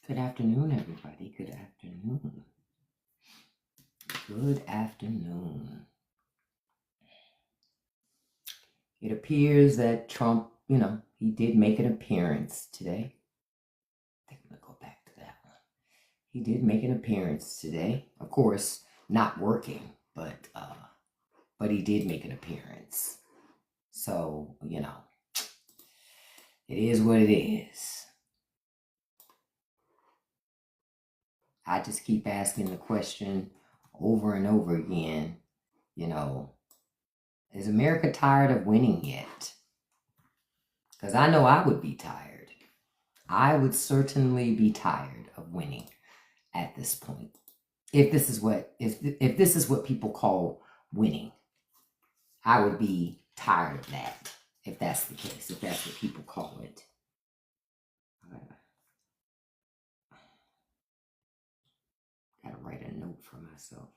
Good afternoon, everybody. Good afternoon. Good afternoon. It appears that Trump, he did make an appearance today. I think I'm going to go back to that one. He did make an appearance today. Of course, not working, but he did make an appearance. So, it is what it is. I just keep asking the question over and over again, is America tired of winning yet? Because I know I would be tired. I would certainly be tired of winning at this point. If this is what people call winning, I would be tired of that. If that's the case, if that's what people call it. Gotta write a note for myself.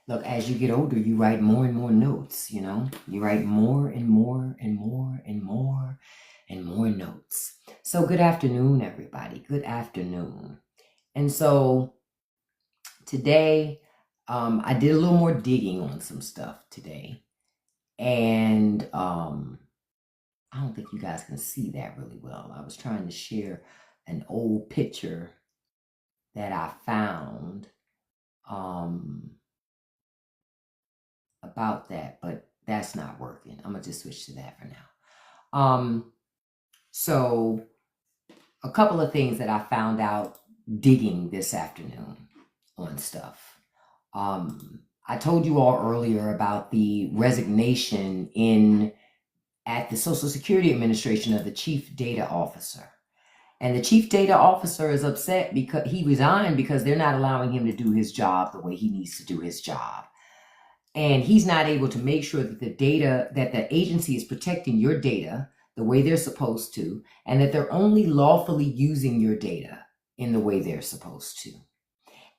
Look, as you get older, you write more and more notes, You write more and more and more and more and more notes. So good afternoon, everybody. Good afternoon. And so today, I did a little more digging on some stuff today. And I don't think you guys can see that really well. I was trying to share an old picture that I found about that, but that's not working. I'm gonna just switch to that for now. So a couple of things that I found out digging this afternoon on stuff. I told you all earlier about the resignation at the Social Security Administration of the chief data officer. And the chief data officer is upset because he resigned because they're not allowing him to do his job the way he needs to do his job. And he's not able to make sure that the agency is protecting your data the way they're supposed to, and that they're only lawfully using your data in the way they're supposed to.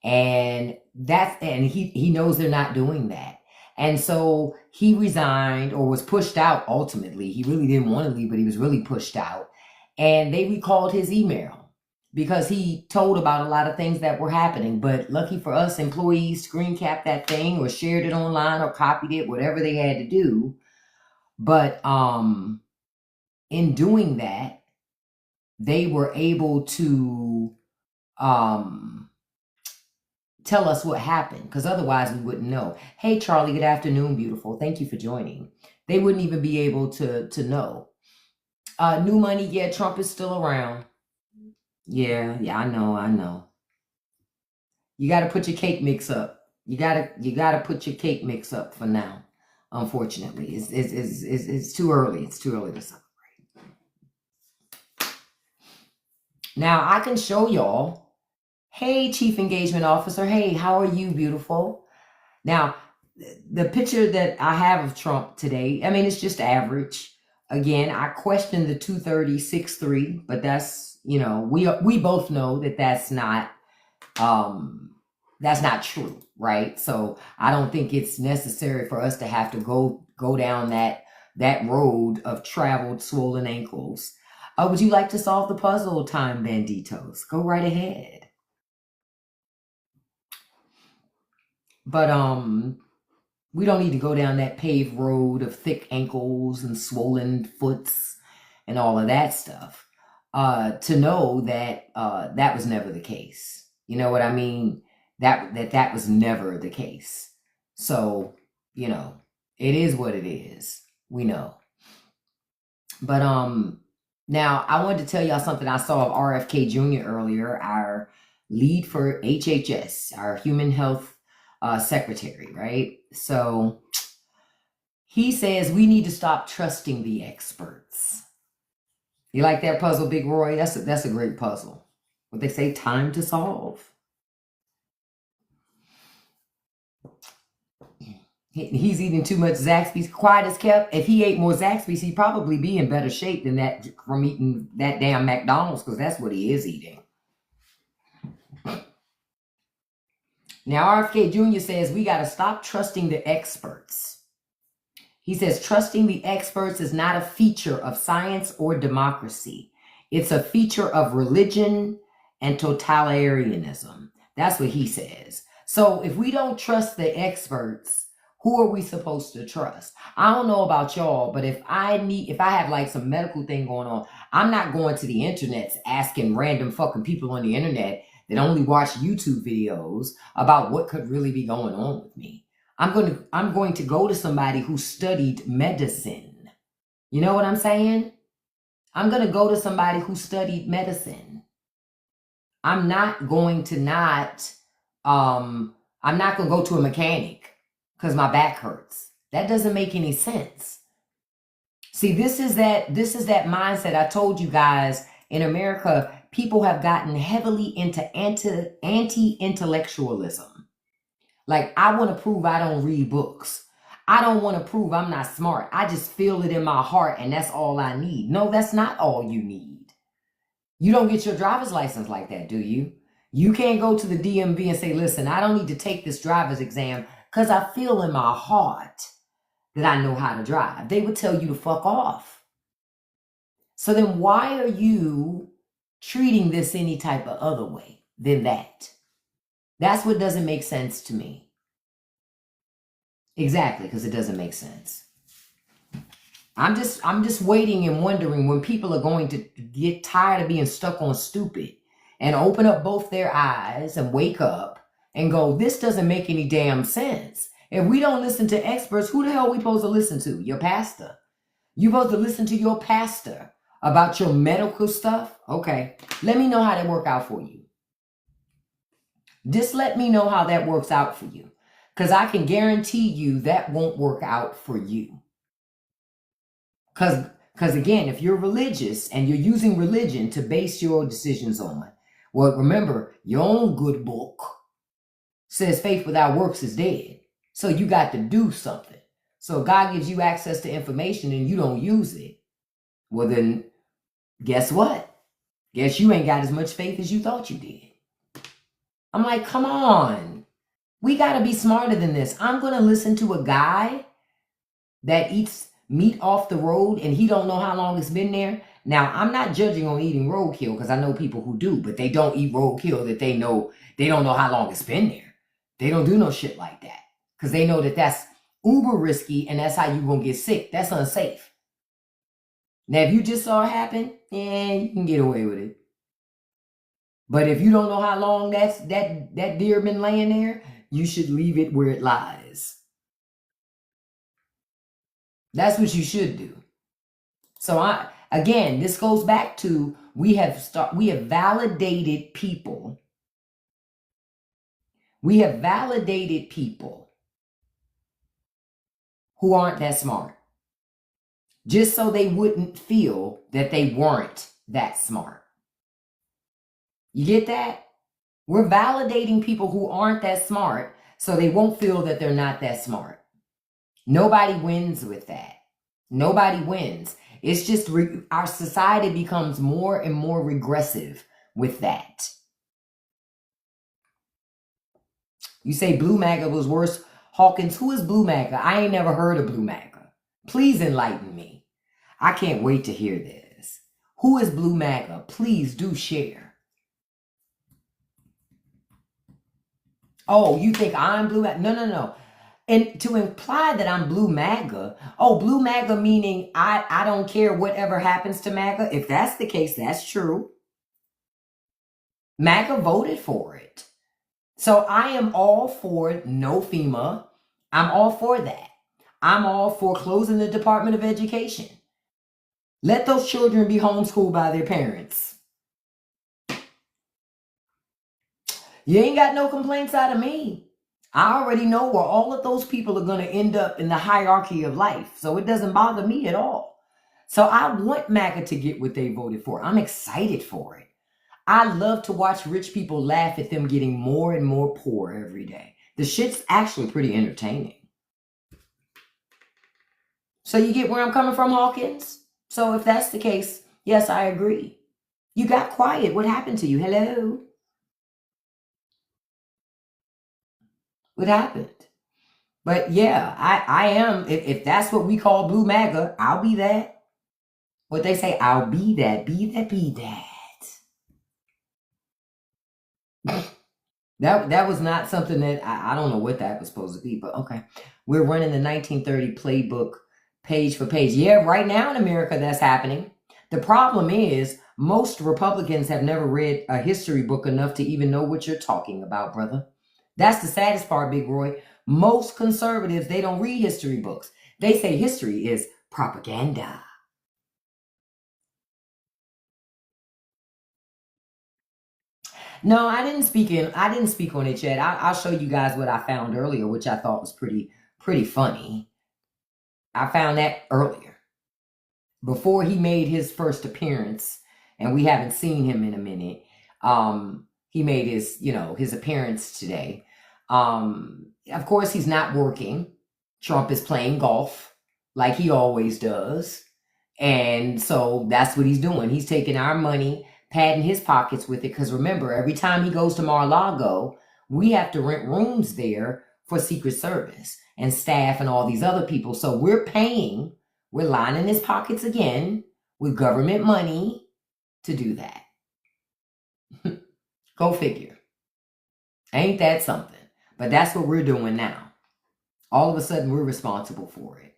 And he knows they're not doing that. And so he resigned or was pushed out ultimately. He really didn't want to leave, but he was really pushed out. And they recalled his email because he told about a lot of things that were happening. But lucky for us, employees screen capped that thing or shared it online or copied it, whatever they had to do. But in doing that, they were able to tell us what happened, because otherwise we wouldn't know. Hey, Charlie, good afternoon, beautiful. Thank you for joining. They wouldn't even be able to know. New money, yeah, Trump is still around. Yeah, I know. You got to put your cake mix up. You gotta put your cake mix up for now. Unfortunately, it's too early. It's too early to celebrate. Now I can show y'all. Hey, Chief Engagement Officer. Hey, how are you, beautiful? Now, the picture that I have of Trump today, I mean, it's just average. Again, I question the 230-6'3", but that's, we both know that that's not true, right? So I don't think it's necessary for us to have to go down that road of traveled swollen ankles. Would you like to solve the puzzle, Time Banditos? Go right ahead. But we don't need to go down that paved road of thick ankles and swollen foots and all of that stuff to know that that was never the case. You know what I mean? That was never the case. So, it is what it is. We know. But now I wanted to tell y'all something I saw of RFK Jr. earlier, our lead for HHS, our Human Health Secretary, right? So he says we need to stop trusting the experts. You like that puzzle, Big Roy? That's a great puzzle. What they say, time to solve. He's eating too much Zaxby's. Quiet as kept. If he ate more Zaxby's, he'd probably be in better shape than that from eating that damn McDonald's, because that's what he is eating. Now, RFK Jr. says we got to stop trusting the experts. He says, trusting the experts is not a feature of science or democracy. It's a feature of religion and totalitarianism. That's what he says. So if we don't trust the experts, who are we supposed to trust? I don't know about y'all, but if I have like some medical thing going on, I'm not going to the internet asking random fucking people on the internet that only watch YouTube videos about what could really be going on with me. I'm going to go to somebody who studied medicine. You know what I'm saying? I'm going to go to somebody who studied medicine. I'm not going to go to a mechanic because my back hurts. That doesn't make any sense. See, this is that mindset I told you guys. In America, people have gotten heavily into anti-intellectualism. Like, I want to prove I don't read books. I don't want to prove I'm not smart. I just feel it in my heart and that's all I need. No, that's not all you need. You don't get your driver's license like that, do you? You can't go to the DMV and say, listen, I don't need to take this driver's exam because I feel in my heart that I know how to drive. They would tell you to fuck off. So then why are you treating this any type of other way than that? That's what doesn't make sense to me. Exactly, because it doesn't make sense. I'm just waiting and wondering when people are going to get tired of being stuck on stupid and open up both their eyes and wake up and go, this doesn't make any damn sense. If we don't listen to experts, who the hell are we supposed to listen to? Your pastor. You're supposed to listen to your pastor about your medical stuff? Okay, let me know how that work out for you. Just let me know how that works out for you. Because I can guarantee you that won't work out for you. Because again, if you're religious and you're using religion to base your decisions on, well, remember, your own good book says faith without works is dead. So you got to do something. So God gives you access to information and you don't use it. Well, then guess what? Guess you ain't got as much faith as you thought you did. I'm like, come on. We got to be smarter than this. I'm going to listen to a guy that eats meat off the road and he don't know how long it's been there. Now, I'm not judging on eating roadkill because I know people who do, but they don't eat roadkill that they don't know how long it's been there. They don't do no shit like that because they know that that's uber risky and that's how you going to get sick. That's unsafe. Now, if you just saw it happen, yeah, you can get away with it. But if you don't know how long that deer been laying there, you should leave it where it lies. That's what you should do. So again, this goes back to we have validated people. We have validated people who aren't that smart, just so they wouldn't feel that they weren't that smart. You get that? We're validating people who aren't that smart so they won't feel that they're not that smart. Nobody wins with that. Nobody wins. It's just our society becomes more and more regressive with that. You say Blue MAGA was worse. Hawkins, who is Blue MAGA? I ain't never heard of Blue MAGA. Please enlighten me. I can't wait to hear this. Who is Blue MAGA? Please do share. Oh, you think I'm Blue MAGA? No. And to imply that I'm Blue MAGA, Blue MAGA meaning I don't care whatever happens to MAGA. If that's the case, that's true. MAGA voted for it. So I am all for no FEMA. I'm all for that. I'm all for closing the Department of Education. Let those children be homeschooled by their parents. You ain't got no complaints out of me. I already know where all of those people are going to end up in the hierarchy of life. So it doesn't bother me at all. So I want MAGA to get what they voted for. I'm excited for it. I love to watch rich people laugh at them getting more and more poor every day. The shit's actually pretty entertaining. So you get where I'm coming from, Hawkins? So if that's the case, yes, I agree. You got quiet. What happened to you? Hello? What happened? But yeah, I am. If that's what we call blue MAGA, I'll be that. What they say, I'll be that. Be that. Be that. That was not something that I don't know what that was supposed to be, but okay. We're running the 1930 playbook page for page. Yeah, right now in America, that's happening. The problem is most Republicans have never read a history book enough to even know what you're talking about, brother. That's the saddest part, Big Roy. Most conservatives, they don't read history books. They say history is propaganda. No, I didn't speak on it yet. I'll show you guys what I found earlier, which I thought was pretty funny. I found that earlier, before he made his first appearance, and we haven't seen him in a minute. He made his appearance today. Of course, he's not working. Trump is playing golf like he always does. And so that's what he's doing. He's taking our money, padding his pockets with it. Because remember, every time he goes to Mar-a-Lago, we have to rent rooms there for Secret Service and staff and all these other people. So we're lining his pockets again with government money to do that. Go figure. Ain't that something? But that's what we're doing now. All of a sudden, we're responsible for it.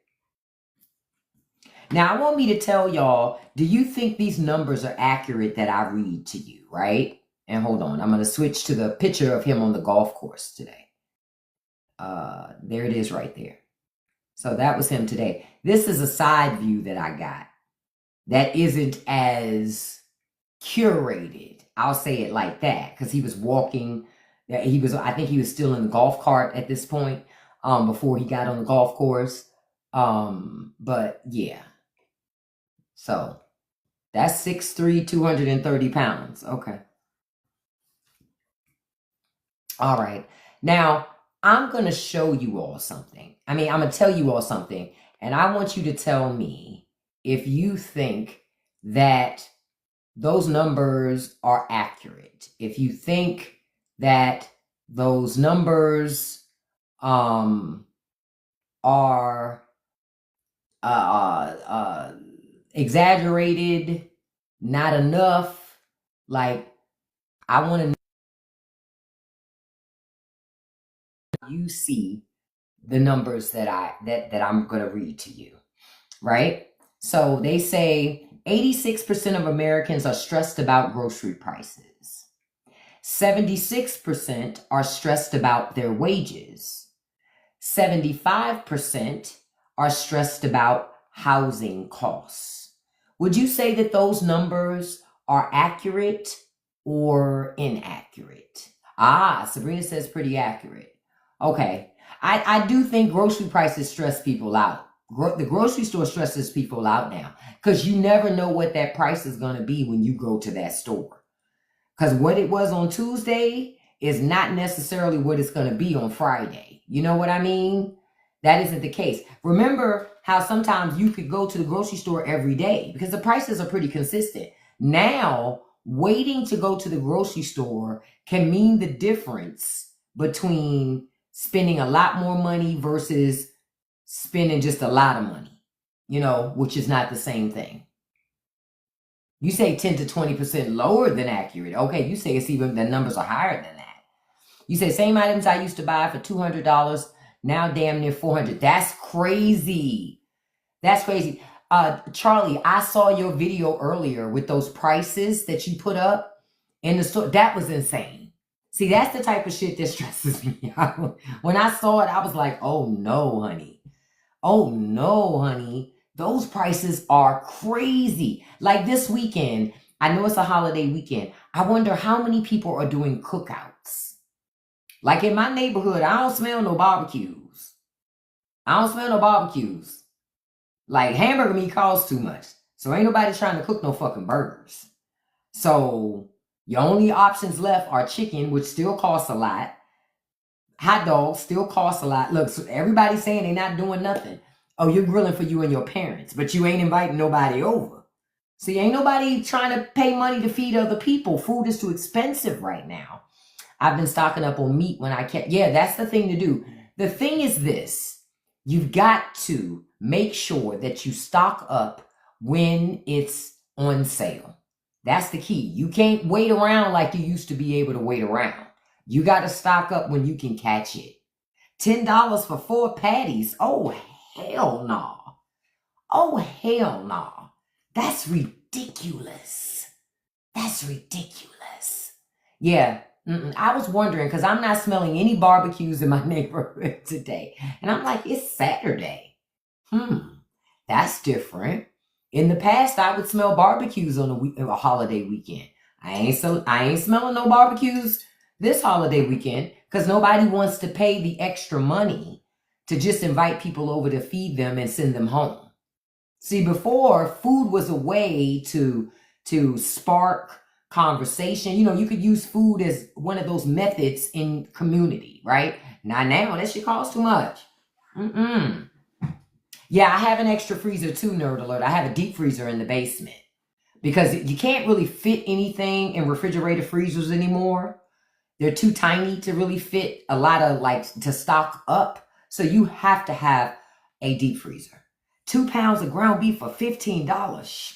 Now, I want me to tell y'all, do you think these numbers are accurate that I read to you, right? And hold on, I'm going to switch to the picture of him on the golf course today. There it is right there. So that was him today. This is a side view that I got that isn't as curated. I'll say it like that, because he was walking. I think he was still in the golf cart at this point, before he got on the golf course. But yeah. So that's 6'3", 230 pounds. Okay. All right. Now, I'm going to show you all something. I'm going to tell you all something. And I want you to tell me if you think that those numbers are accurate. If you think that those numbers are exaggerated, not enough. Like, I want to know you see the numbers that I'm going to read to you, right? So they say 86% of Americans are stressed about grocery prices. 76% are stressed about their wages. 75% are stressed about housing costs. Would you say that those numbers are accurate or inaccurate? Sabrina says pretty accurate. Okay. I do think grocery prices stress people out. The grocery store stresses people out now, because you never know what that price is going to be when you go to that store. Because what it was on Tuesday is not necessarily what it's going to be on Friday. You know what I mean? That isn't the case. Remember how sometimes you could go to the grocery store every day because the prices are pretty consistent. Now, waiting to go to the grocery store can mean the difference between spending a lot more money versus spending just a lot of money, which is not the same thing. You say 10 to 20% lower than accurate. Okay, you say it's even, the numbers are higher than that. You say same items I used to buy for $200, now damn near $400. That's crazy. That's crazy. Charlie, I saw your video earlier with those prices that you put up in the store. That was insane. See, that's the type of shit that stresses me out. When I saw it, I was like, oh no, honey. Oh no, honey. Those prices are crazy. Like this weekend, I know it's a holiday weekend. I wonder how many people are doing cookouts. Like in my neighborhood, I don't smell no barbecues. Like hamburger meat costs too much. So ain't nobody trying to cook no fucking burgers. So your only options left are chicken, which still costs a lot. Hot dogs still cost a lot. Look, so everybody's saying they're not doing nothing. Oh, you're grilling for you and your parents, but you ain't inviting nobody over. See, ain't nobody trying to pay money to feed other people. Food is too expensive right now. I've been stocking up on meat when I can. Yeah, that's the thing to do. The thing is this, you've got to make sure that you stock up when it's on sale. That's the key. You can't wait around like you used to be able to wait around. You got to stock up when you can catch it. $10 for 4 patties. Oh, hell no. Oh, hell no. That's ridiculous. That's ridiculous. Yeah. I was wondering because I'm not smelling any barbecues in my neighborhood today. And I'm like, it's Saturday. That's different. In the past, I would smell barbecues on a holiday weekend. I ain't smelling no barbecues this holiday weekend because nobody wants to pay the extra money to just invite people over to feed them and send them home. See, before, food was a way to spark conversation. You know, you could use food as one of those methods in community, right? Not now. That shit costs too much. Yeah, I have an extra freezer too, nerd alert. I have a deep freezer in the basement because you can't really fit anything in refrigerator freezers anymore. They're too tiny to really fit a lot of to stock up. So you have to have a deep freezer. 2 pounds of ground beef for $15.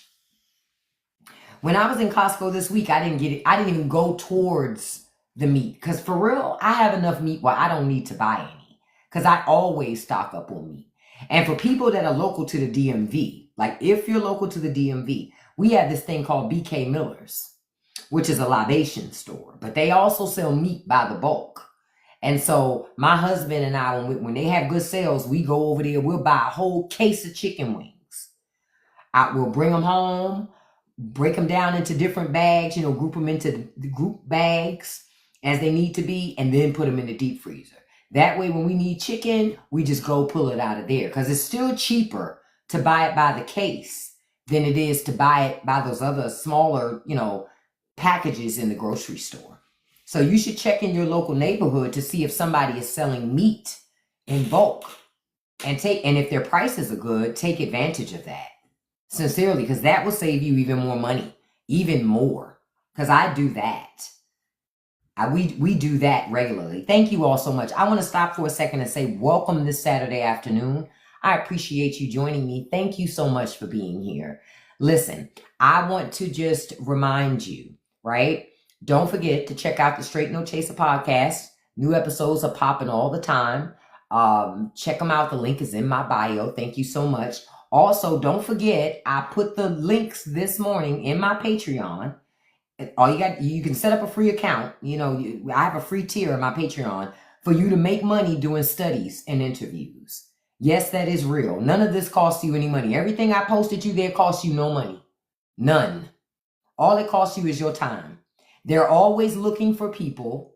When I was in Costco this week, I didn't get it. I didn't even go towards the meat because for real, I have enough meat where I don't need to buy any because I always stock up on meat. And for people that are local to the DMV, like if you're local to the DMV, we have this thing called BK Miller's, which is a libation store, but they also sell meat by the bulk. And so my husband and I, when they have good sales, we go over there, we'll buy a whole case of chicken wings. We'll bring them home, break them down into different bags, you know, group them into the group bags as they need to be, and then put them in the deep freezer. That way, when we need chicken, we just go pull it out of there because it's still cheaper to buy it by the case than it is to buy it by those other smaller, you know, packages in the grocery store. So you should check in your local neighborhood to see if somebody is selling meat in bulk and if their prices are good, take advantage of that. Sincerely, because that will save you even more money, even more. Because I do that. We do that regularly. Thank you all so much. I want to stop for a second and say welcome this Saturday afternoon. I appreciate you joining me. Thank you so much for being here. Listen, I want to just remind you, right? Don't forget to check out the Straight No Chaser podcast. New episodes are popping all the time. Check them out. The link is in my bio. Thank you so much. Also, don't forget, I put the links this morning in my Patreon. You can set up a free account. You know, I have a free tier in my Patreon for you to make money doing studies and interviews. Yes, that is real. None of this costs you any money. Everything I posted you there costs you no money. None. All it costs you is your time. They're always looking for people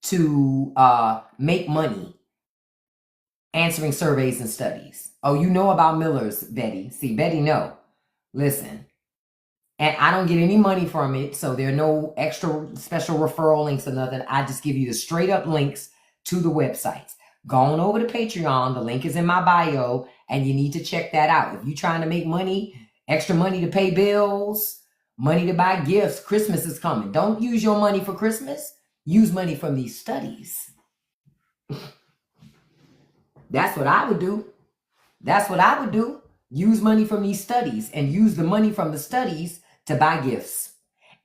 to make money answering surveys and studies. Oh, you know about Miller's, Betty. See, Betty, no. Listen. And I don't get any money from it, so there are no extra special referral links or nothing. I just give you the straight up links to the websites. Go on over to Patreon. The link is in my bio, and you need to check that out. If you're trying to make money, extra money to pay bills, money to buy gifts, Christmas is coming. Don't use your money for Christmas. Use money from these studies. That's what I would do. That's what I would do. Use money from these studies and use the money from the studies to buy gifts.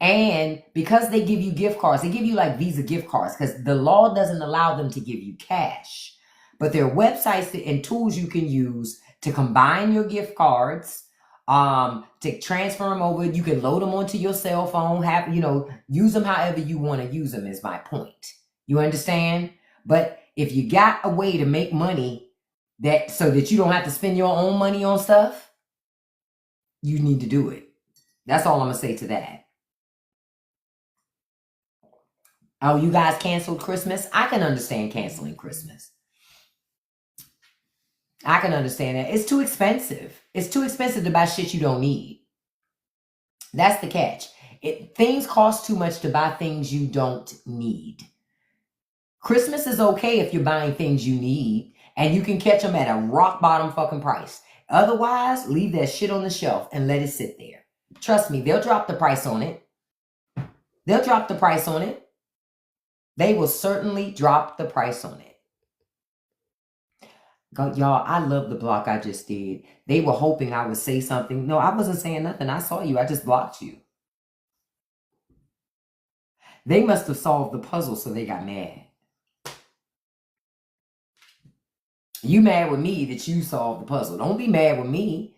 And because they give you gift cards, they give you like Visa gift cards because the law doesn't allow them to give you cash. But there are websites and tools you can use to combine your gift cards, to transfer them over. You can load them onto your cell phone, use them however you want to use them is my point. You understand? But if you got a way to make money so that you don't have to spend your own money on stuff, you need to do it. That's all I'm going to say to that. Oh, you guys canceled Christmas? I can understand canceling Christmas. I can understand that. It's too expensive. It's too expensive to buy shit you don't need. That's the catch. Things cost too much to buy things you don't need. Christmas is okay if you're buying things you need and you can catch them at a rock bottom fucking price. Otherwise, leave that shit on the shelf and let it sit there. Trust me, they'll drop the price on it. They'll drop the price on it. They will certainly drop the price on it. Y'all, I love the block I just did. They were hoping I would say something. No, I wasn't saying nothing. I saw you. I just blocked you. They must have solved the puzzle, so they got mad. You mad with me that you solved the puzzle. Don't be mad with me.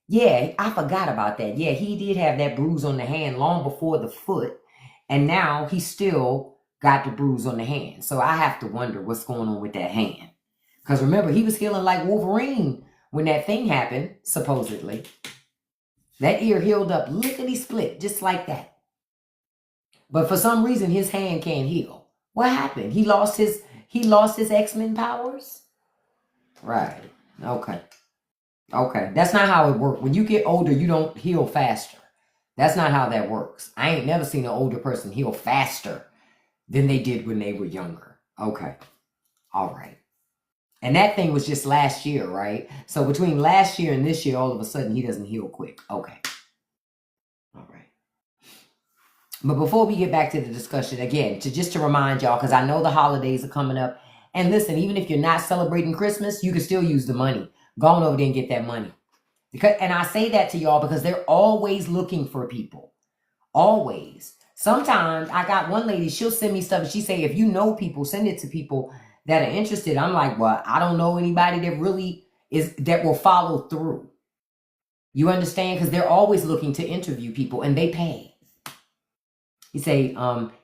Yeah, I forgot about that. Yeah, he did have that bruise on the hand long before the foot, and now he still got the bruise on the hand. So I have to wonder what's going on with that hand. Because remember, he was healing like Wolverine when that thing happened, supposedly. That ear healed up lickety split, just like that. But for some reason, his hand can't heal. What happened? He lost his X-Men powers? Right. Okay. Okay. That's not how it works. When you get older, you don't heal faster. That's not how that works. I ain't never seen an older person heal faster than they did when they were younger. Okay. All right. And that thing was just last year, right? So between last year and this year, all of a sudden, he doesn't heal quick. Okay. All right. But before we get back to the discussion, again, just to remind y'all, because I know the holidays are coming up. And listen, even if you're not celebrating Christmas, you can still use the money. Go on over there and get that money. And I say that to y'all because they're always looking for people. Always. Sometimes I got one lady, she'll send me stuff and she say, if you know people, send it to people that are interested. I'm like, well, I don't know anybody that really that will follow through. You understand? Because they're always looking to interview people and they pay. You say,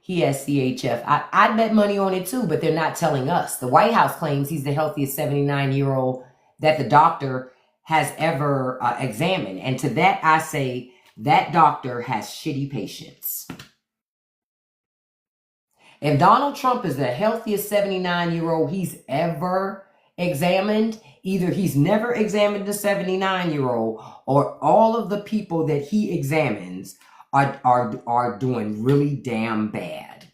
he has CHF. I'd bet money on it too, but they're not telling us. The White House claims he's the healthiest 79-year-old that the doctor has ever examined. And to that, I say that doctor has shitty patients. If Donald Trump is the healthiest 79-year-old he's ever examined, either he's never examined a 79-year-old or all of the people that he examines are doing really damn bad.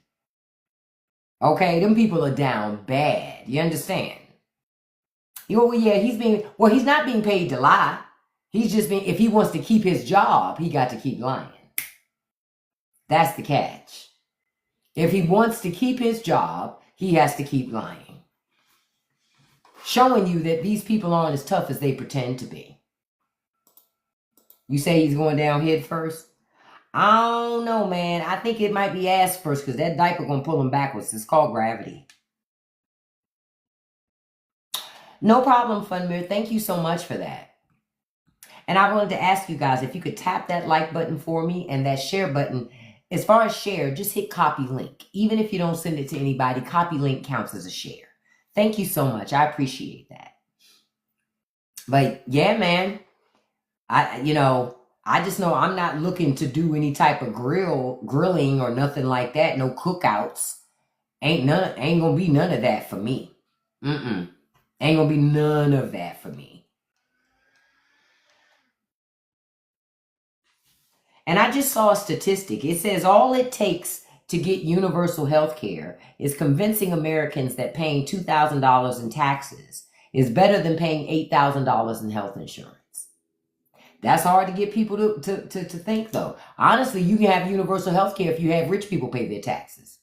Okay, them people are down bad. You understand? Yeah, he's not being paid to lie. He's just being, if he wants to keep his job, he got to keep lying. That's the catch. If he wants to keep his job, he has to keep lying. Showing you that these people aren't as tough as they pretend to be. You say he's going down head first? I don't know, man. I think it might be ass first because that diaper going to pull him backwards. It's called gravity. No problem, Funmir. Thank you so much for that. And I wanted to ask you guys if you could tap that like button for me and that share button. As far as share, just hit copy link. Even if you don't send it to anybody, copy link counts as a share. Thank you so much. I appreciate that. But yeah, man, I just know I'm not looking to do any type of grilling or nothing like that. No cookouts. Ain't gonna be none of that for me. Ain't gonna be none of that for me. And I just saw a statistic. It says all it takes to get universal health care is convincing Americans that paying $2,000 in taxes is better than paying $8,000 in health insurance. That's hard to get people to think, though. Honestly, you can have universal health care if you have rich people pay their taxes.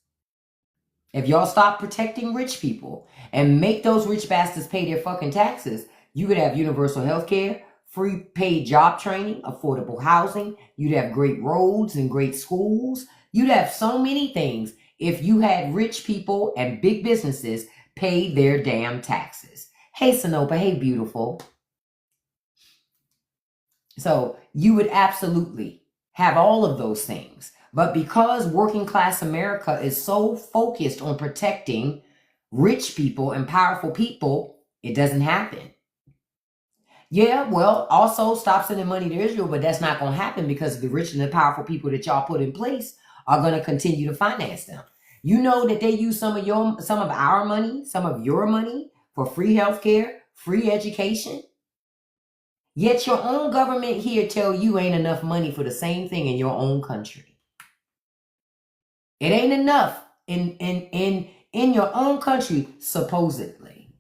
If y'all stop protecting rich people and make those rich bastards pay their fucking taxes, you could have universal health care, free paid job training, affordable housing. You'd have great roads and great schools. You'd have so many things if you had rich people and big businesses pay their damn taxes. Hey, Sanopa. Hey, beautiful. So you would absolutely have all of those things. But because working class America is so focused on protecting rich people and powerful people, it doesn't happen. Yeah, well, also stop sending money to Israel, but that's not going to happen because the rich and the powerful people that y'all put in place are going to continue to finance them. You know that they use some of our money, some of your money for free healthcare, free education. Yet your own government here tell you ain't enough money for the same thing in your own country. It ain't enough in your own country, supposedly.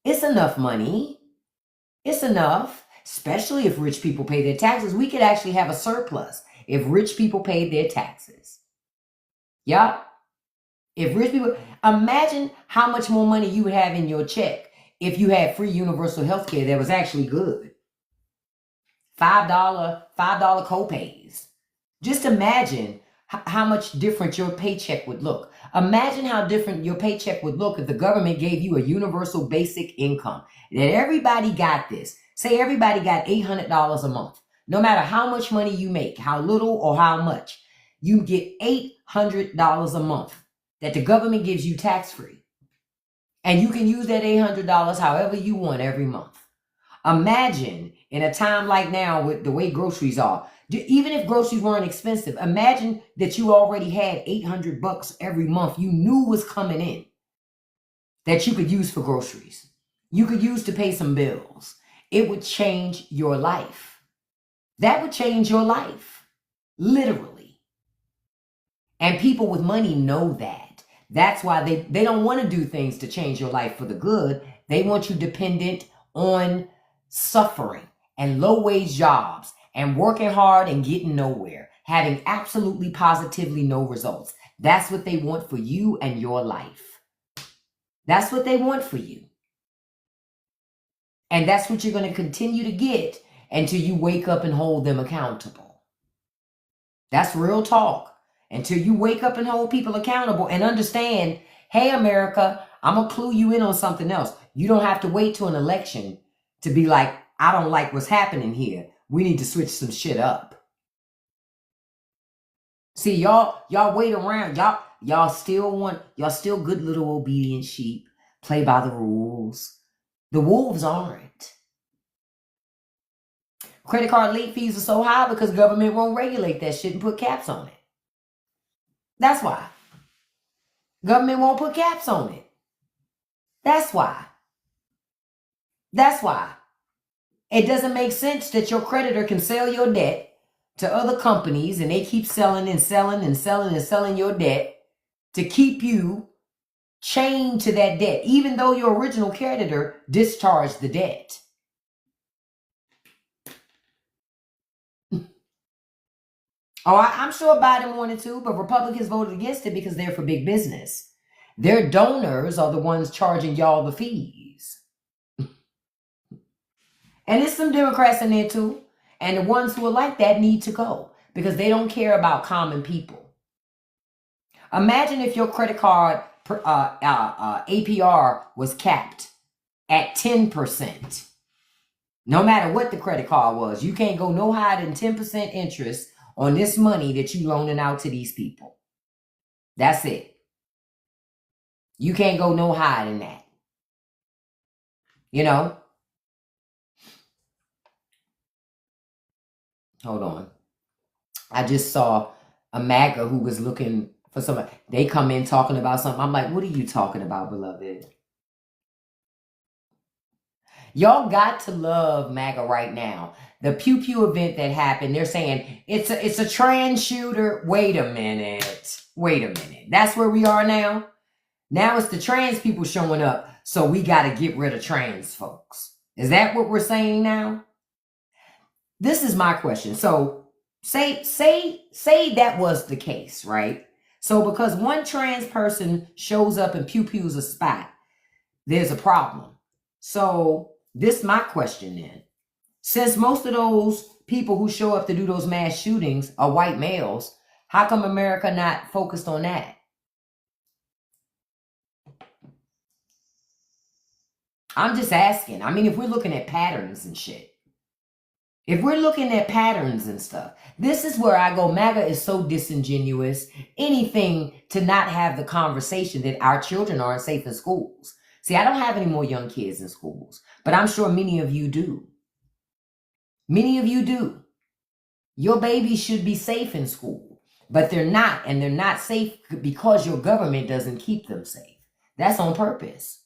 It's enough money. It's enough, especially if rich people pay their taxes. We could actually have a surplus if rich people paid their taxes. Yup. If rich people, imagine how much more money you would have in your check if you had free universal health care that was actually good. $5 copays. Just imagine how much different your paycheck would look. Imagine how different your paycheck would look if the government gave you a universal basic income. That everybody got this. Say everybody got $800 a month. No matter how much money you make, how little or how much, you get $800 a month that the government gives you tax-free. And you can use that $800 however you want every month. Imagine in a time like now with the way groceries are, even if groceries weren't expensive, imagine that you already had $800 every month you knew was coming in that you could use for groceries. You could use to pay some bills. It would change your life. That would change your life, literally. And people with money know that. That's why they don't want to do things to change your life for the good. They want you dependent on suffering and low-wage jobs and working hard and getting nowhere, having absolutely positively no results. That's what they want for you and your life. That's what they want for you. And that's what you're going to continue to get until you wake up and hold them accountable. That's real talk. Until you wake up and hold people accountable and understand, hey, America, I'm going to clue you in on something else. You don't have to wait till an election to be like, I don't like what's happening here. We need to switch some shit up. See, y'all wait around. Y'all still good little obedient sheep. Play by the rules. The wolves aren't. Credit card late fees are so high because government won't regulate that shit and put caps on it. That's why. Government won't put caps on it. That's why. That's why. It doesn't make sense that your creditor can sell your debt to other companies and they keep selling and selling and selling and selling your debt to keep you chained to that debt, even though your original creditor discharged the debt. Oh, I'm sure Biden wanted to, but Republicans voted against it because they're for big business. Their donors are the ones charging y'all the fees. And there's some Democrats in there too. And the ones who are like that need to go because they don't care about common people. Imagine if your credit card APR was capped at 10%. No matter what the credit card was, you can't go no higher than 10% interest on this money that you loaning out to these people. That's it. You can't go no higher than that. You know? Hold on. I just saw a MAGA who was looking for somebody. They come in talking about something. I'm like, what are you talking about, beloved? Y'all got to love MAGA right now. The Pew Pew event that happened, they're saying it's a trans shooter. Wait a minute. That's where we are now. Now it's the trans people showing up, so we got to get rid of trans folks. Is that what we're saying now? This is my question. So say that was the case, right? So because one trans person shows up and Pew Pew's a spot, there's a problem. So this is my question then. Since most of those people who show up to do those mass shootings are white males, how come America not focused on that? I'm just asking. I mean, if we're looking at patterns and shit. If we're looking at patterns and stuff, this is where I go, MAGA is so disingenuous. Anything to not have the conversation that our children aren't safe in schools. See, I don't have any more young kids in schools, but I'm sure many of you do. Many of you do. Your babies should be safe in school, but they're not, and they're not safe because your government doesn't keep them safe. That's on purpose.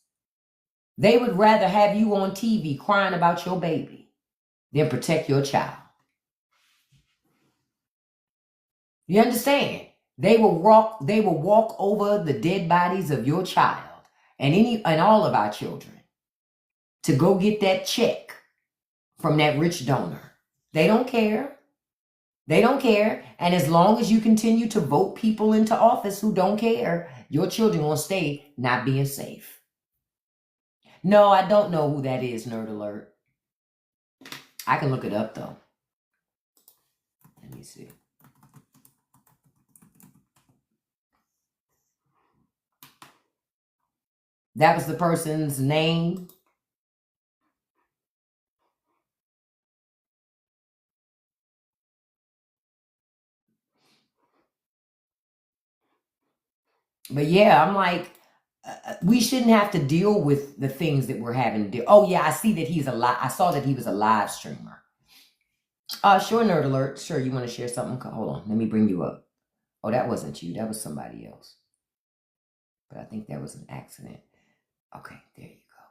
They would rather have you on TV crying about your baby than protect your child. You understand? They will walk over the dead bodies of your child and all of our children to go get that check from that rich donor. They don't care. They don't care. And as long as you continue to vote people into office who don't care, your children will stay not being safe. No, I don't know who that is, Nerd Alert. I can look it up though. Let me see. That was the person's name. But yeah, I'm like, we shouldn't have to deal with the things that we're having to do. Oh yeah, I see that he's a live. I saw that he was a live streamer. Sure, Nerd Alert. Sure, you want to share something? Hold on, let me bring you up. Oh, that wasn't you. That was somebody else. But I think that was an accident. Okay, there you go.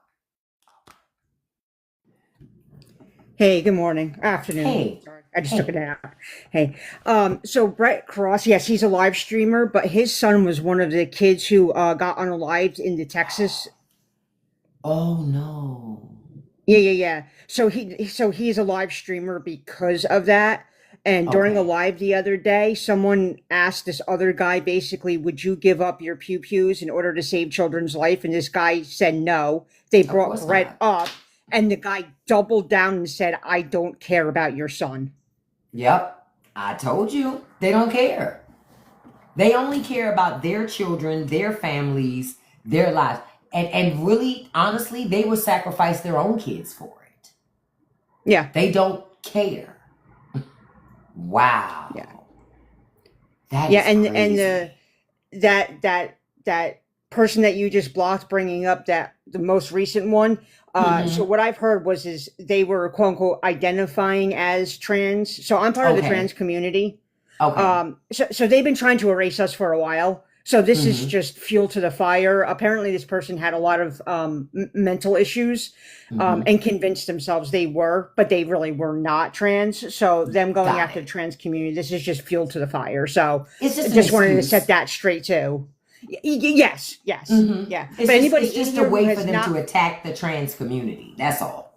Hey, good morning. Afternoon. Hey. Sorry, I just took it out. Hey. So Brett Cross, yes, he's a live streamer, but his son was one of the kids who got unalived into Texas. Oh no. Yeah. So he's a live streamer because of that. And during a Okay. live the other day, someone asked this other guy basically, would you give up your pew-pews in order to save children's life? And this guy said no. They Of brought course Brett not. up, and the guy doubled down and said, I don't care about your son. Yep. I told you. They don't care. They only care about their children, their families, their lives. And really, honestly, they would sacrifice their own kids for it. Yeah. They don't care. Wow. Yeah. That Yeah, is and crazy. that person that you just blocked bringing up that the most recent one. So Mm-hmm. what I've heard is they were quote unquote identifying as trans. So I'm part of the Okay. trans community. Okay. So they've been trying to erase us for a while. So this is Mm-hmm. just fuel to the fire. Apparently, this person had a lot of mental issues Mm-hmm. and convinced themselves they were, but they really were not trans. So them going Got after it. the trans community, this is just fuel to the fire. So It's just an just wanted to set excuse. that straight too. Yes, Mm-hmm. yeah. But anybody It's in just a here who way for has them to not, attack the trans community. That's all.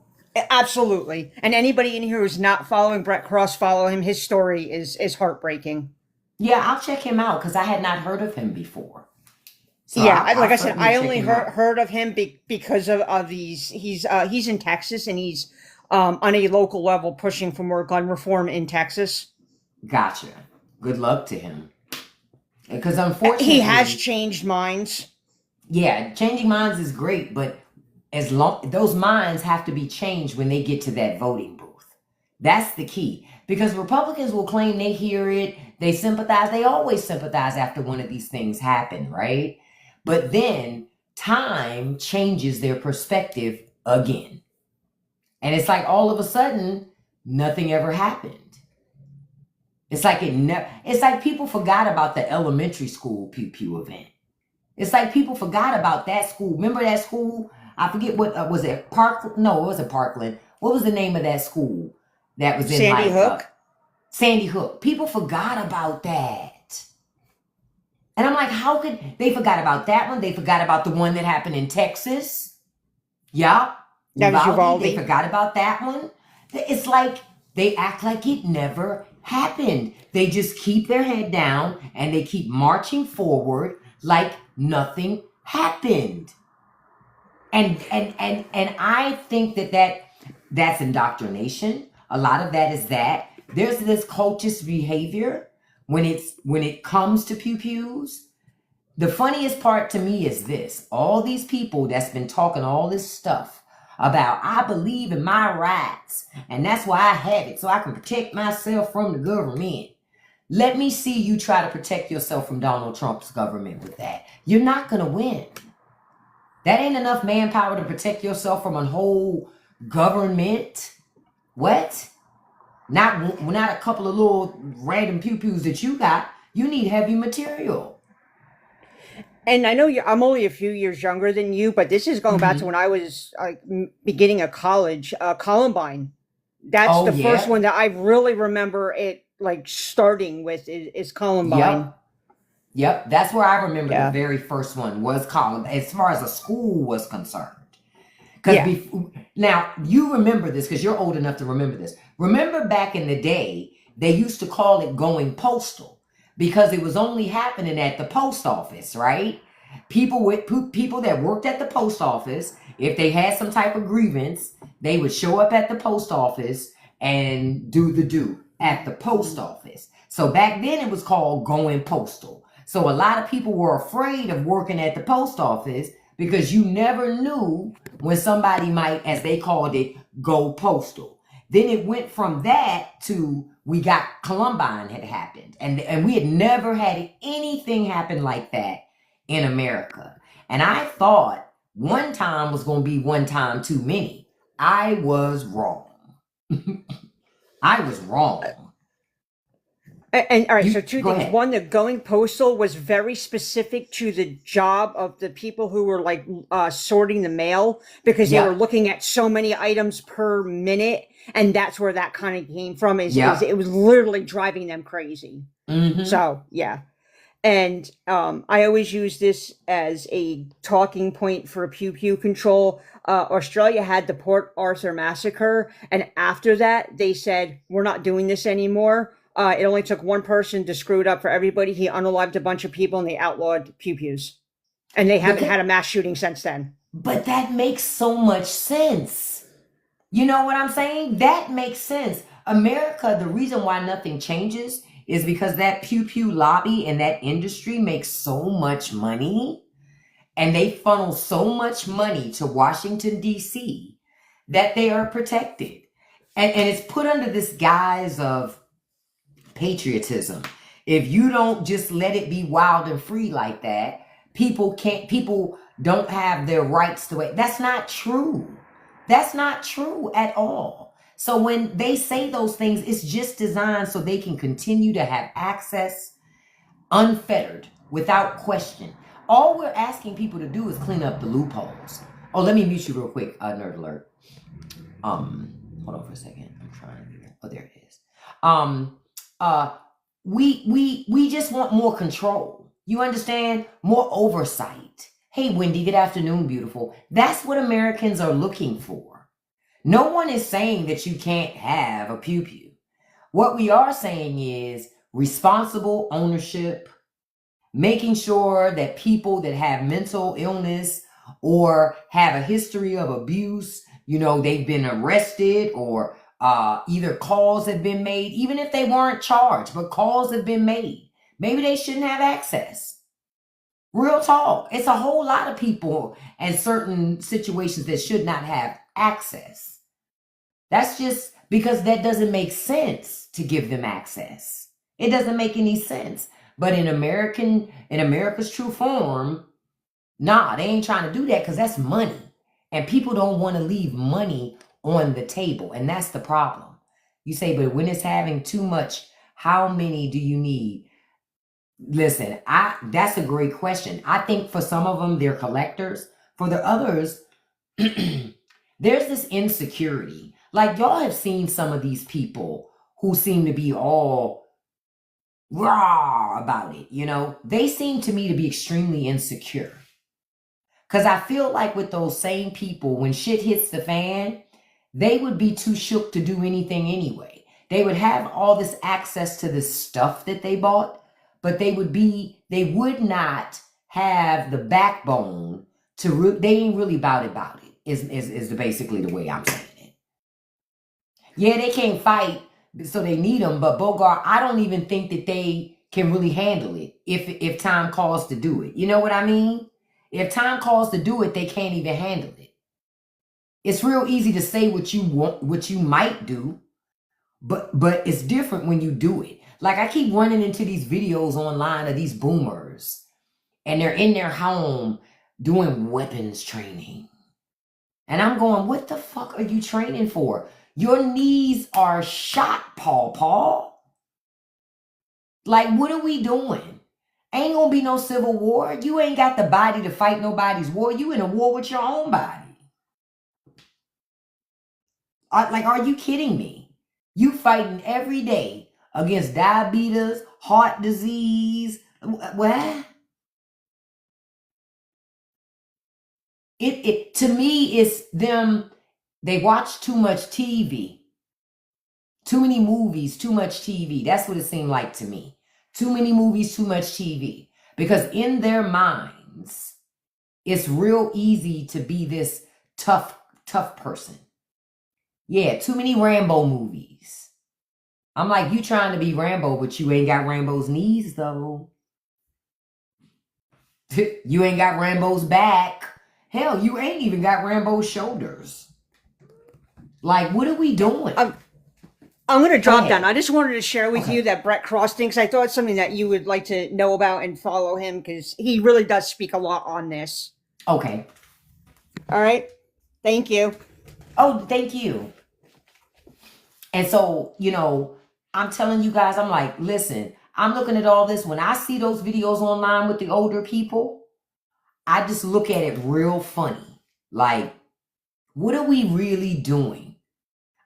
absolutely, and anybody in here who's not following Brett Cross, follow him. His story is heartbreaking. Yeah, I'll check him out because I had not heard of him before. So Yeah, I'll like I said, certainly I check only him out. heard of him because of these. He's in Texas, and he's on a local level pushing for more gun reform in Texas. Gotcha. Good luck to him. Because He has unfortunately, changed minds. yeah, changing minds is great, but as long those minds have to be changed when they get to that voting booth. That's the key. Because Republicans will claim they hear it, they sympathize, they always sympathize after one of these things happen, right? But then time changes their perspective again. And it's like all of a sudden, nothing ever happened. It's like it's like people forgot about the elementary school pew pew event. It's like people forgot about that school. Remember that school? I forget what was it. Park? No, it wasn't Parkland. What was the name of that school that was in Sandy like Hook. Sandy Hook? People forgot about that, and I'm like, how could they forgot about that one? They forgot about the one that happened in Texas. Yeah, That was Uvalde. They Uvalde. forgot about that one. It's like they act like it never happened. They just keep their head down and they keep marching forward like nothing happened. And I think that's indoctrination. A lot of that is that there's this cultist behavior when it comes to pew pews. The funniest part to me is this: all these people that's been talking all this stuff about I believe in my rights and that's why I have it so I can protect myself from the government. Let me see you try to protect yourself from Donald Trump's government with that. You're not going to win. That ain't enough manpower to protect yourself from a whole government. What? Not a couple of little random pew pews that you got. You need heavy material. And I know I'm only a few years younger than you, but this is going back to Hmm. when I was beginning of college. Columbine. That's Oh the first yeah. one that I really remember it like starting with is Columbine. Yep. Yep. That's where I remember the Yeah. very first one was called, as far as a school was concerned. Because Yeah. now you remember this because you're old enough to remember this. Remember back in the day, they used to call it going postal because it was only happening at the post office, right? People that worked at the post office, if they had some type of grievance, they would show up at the post office and do the do at the post office. So back then it was called going postal. So a lot of people were afraid of working at the post office because you never knew when somebody might, as they called it, go postal. Then it went from that to we got Columbine had happened, and we had never had anything happen like that in America. And I thought one time was going to be one time too many. I was wrong. I was wrong. And all right, so You two go things. ahead. One, the going postal was very specific to the job of the people who were like sorting the mail because they were Yep. looking at so many items per minute, and that's where that kind of came from. Is Yep. it was literally driving them crazy. Mm-hmm. So yeah, and I always use this as a talking point for pew pew control. Australia had the Port Arthur massacre, and after that, they said we're not doing this anymore. It only took one person to screw it up for everybody. He unalived a bunch of people, and they outlawed pew pews, and they But haven't had that, a mass shooting since then. but that makes so much sense. You know what I'm saying? That makes sense. America, the reason why nothing changes is because that pew pew lobby and that industry makes so much money and they funnel so much money to Washington, D.C., that they are protected. And it's put under this guise of patriotism. If you don't just let it be wild and free like that, people don't have their rights to it. That's not true. That's not true at all. So when they say those things, it's just designed so they can continue to have access unfettered without question. All we're asking people to do is clean up the loopholes. Oh, let me mute you real quick, nerd alert. Hold on for a second. I'm trying to. Oh, there it is. Uh, we just want more control. You understand? More oversight. Hey, Wendy. Good afternoon, beautiful. That's what Americans are looking for. No one is saying that you can't have a pew pew. What we are saying is responsible ownership, making sure that people that have mental illness or have a history of abuse, they've been arrested or either calls have been made, even if they weren't charged, but calls have been made. Maybe they shouldn't have access. Real talk. It's a whole lot of people in certain situations that should not have access. That's just because that doesn't make sense to give them access. It doesn't make any sense. But in America's true form, nah, they ain't trying to do that because that's money. And people don't want to leave money on the table. And that's the problem. You say, but when it's having too much, how many do you need? Listen, that's a great question. I think for some of them, they're collectors. For the others, there's this insecurity. Like y'all have seen some of these people who seem to be all raw about it, they seem to me to be extremely insecure. Because I feel like with those same people, when shit hits the fan, they would be too shook to do anything anyway. They would have all this access to this stuff that they bought, but they would not have the backbone they ain't really about it, is basically the way I'm saying it. Yeah, they can't fight, so they need them. But Bogart, I don't even think that they can really handle it if time calls to do it. You know what I mean? If time calls to do it, they can't even handle it. It's real easy to say what you want, what you might do, but it's different when you do it. Like I keep running into these videos online of these boomers, and they're in their home doing weapons training. And I'm going, what the fuck are you training for? Your knees are shot, Paul. Like, what are we doing? Ain't gonna be no civil war. You ain't got the body to fight nobody's war. You in a war with your own body. Are you kidding me? You fighting every day against diabetes, heart disease. What? It to me, it's them. They watch too much TV, too many movies, too much TV. That's what it seemed like to me. Too many movies, too much TV. Because in their minds, it's real easy to be this tough person. Yeah, too many Rambo movies. I'm like, you trying to be Rambo, but you ain't got Rambo's knees, though. You ain't got Rambo's back. Hell, you ain't even got Rambo's shoulders. Like, what are we doing? I'm going to drop down. I just wanted to share with you that Brett Cross thinks. I thought it's something that you would like to know about and follow him because he really does speak a lot on this. Okay. All right. Thank you. Oh, thank you. And so, I'm telling you guys, I'm like, listen, I'm looking at all this. When I see those videos online with the older people, I just look at it real funny. Like, what are we really doing?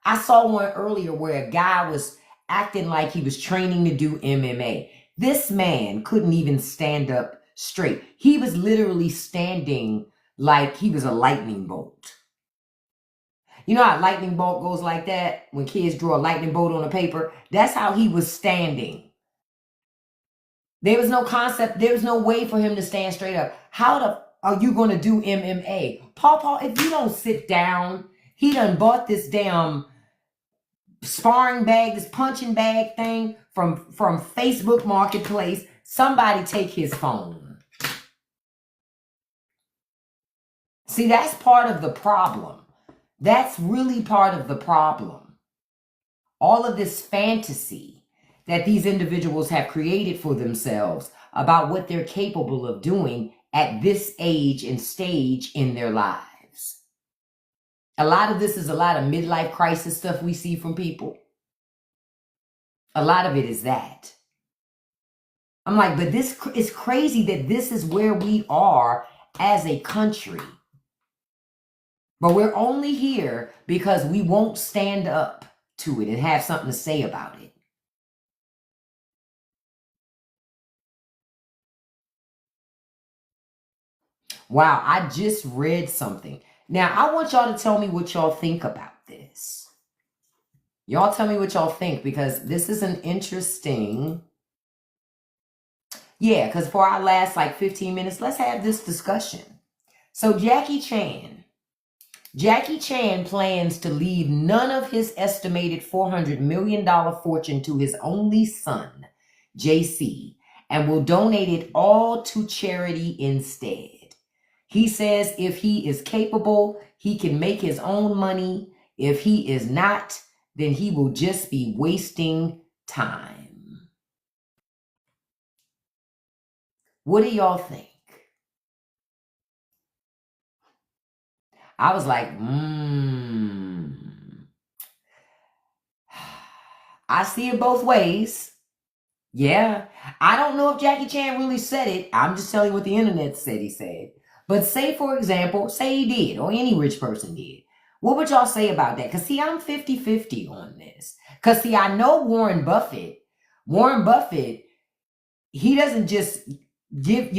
I saw one earlier where a guy was acting like he was training to do MMA. This man couldn't even stand up straight. He was literally standing like he was a lightning bolt. You know how a lightning bolt goes like that? When kids draw a lightning bolt on a paper? That's how he was standing. There was no concept. There was no way for him to stand straight up. How are you going to do MMA? Paul, if you don't sit down, he done bought this damn sparring bag, this punching bag thing from Facebook Marketplace. Somebody take his phone. See, that's part of the problem. That's really part of the problem. All of this fantasy that these individuals have created for themselves about what they're capable of doing at this age and stage in their lives. A lot of this is a lot of midlife crisis stuff we see from people. A lot of it is that. I'm like, but this is crazy that this is where we are as a country. But we're only here because we won't stand up to it and have something to say about it. Wow, I just read something. Now, I want y'all to tell me what y'all think about this. Y'all tell me what y'all think because this is an interesting... Yeah, because for our last 15 minutes, let's have this discussion. So Jackie Chan plans to leave none of his estimated $400 million fortune to his only son, JC, and will donate it all to charity instead. He says if he is capable, he can make his own money. If he is not, then he will just be wasting time. What do y'all think? I was like, I see it both ways. Yeah. I don't know if Jackie Chan really said it. I'm just telling you what the internet said he said. But say, for example, say he did, or any rich person did. What would y'all say about that? Because, see, I'm 50-50 on this. Because, see, I know Warren Buffett, he doesn't just give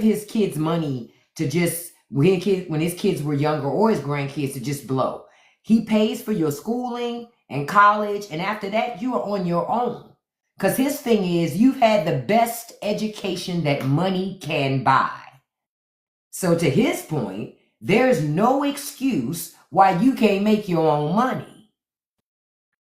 his kids money to just, when his kids were younger or his grandkids to just blow. He pays for your schooling and college, and after that, you are on your own. Because his thing is, you've had the best education that money can buy. So to his point, there's no excuse why you can't make your own money.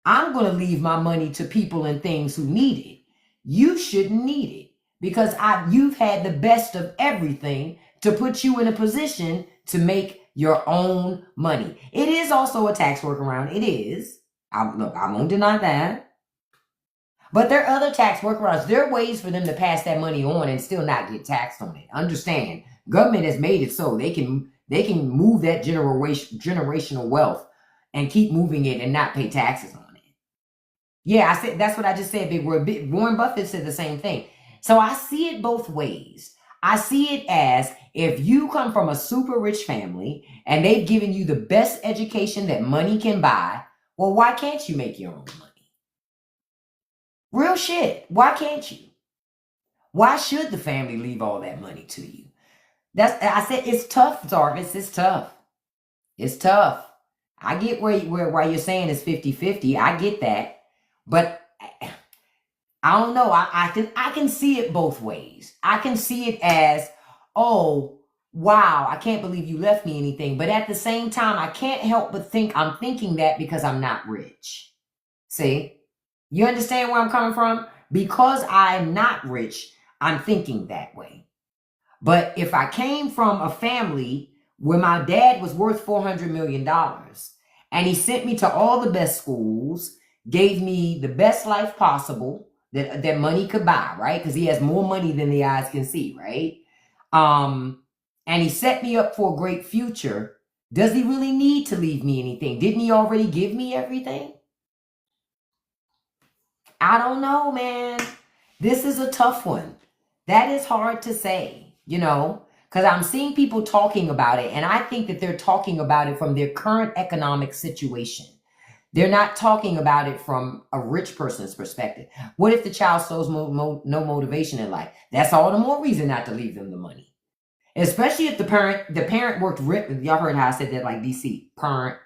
I'm going to leave my money to people and things who need it. You shouldn't need it because you've had the best of everything to put you in a position to make your own money. It is also a tax workaround. It is. I won't deny that. But there are other tax workarounds. There are ways for them to pass that money on and still not get taxed on it. Understand, government has made it so they can move that generational wealth and keep moving it and not pay taxes on it. Yeah, I said that's what I just said. Big word. Warren Buffett said the same thing. So I see it both ways. I see it as if you come from a super rich family and they've given you the best education that money can buy, well, why can't you make your own money? Real shit. Why can't you? Why should the family leave all that money to you? I said it's tough, Jarvis. It's tough. It's tough. I get why you're saying it's 50-50. I get that. But I don't know. I can see it both ways. I can see it as, oh, wow, I can't believe you left me anything. But at the same time, I can't help but think I'm thinking that because I'm not rich. See? You understand where I'm coming from? Because I'm not rich, I'm thinking that way. But if I came from a family where my dad was worth $400 million and he sent me to all the best schools, gave me the best life possible that money could buy, right? Because he has more money than the eyes can see, right? And he set me up for a great future. Does he really need to leave me anything? Didn't he already give me everything? I don't know, man. This is a tough one. That is hard to say, because I'm seeing people talking about it, and I think that they're talking about it from their current economic situation. They're not talking about it from a rich person's perspective. What if the child shows no motivation in life? That's all the more reason not to leave them the money. Especially if the parent worked, y'all heard how I said that like DC, parent.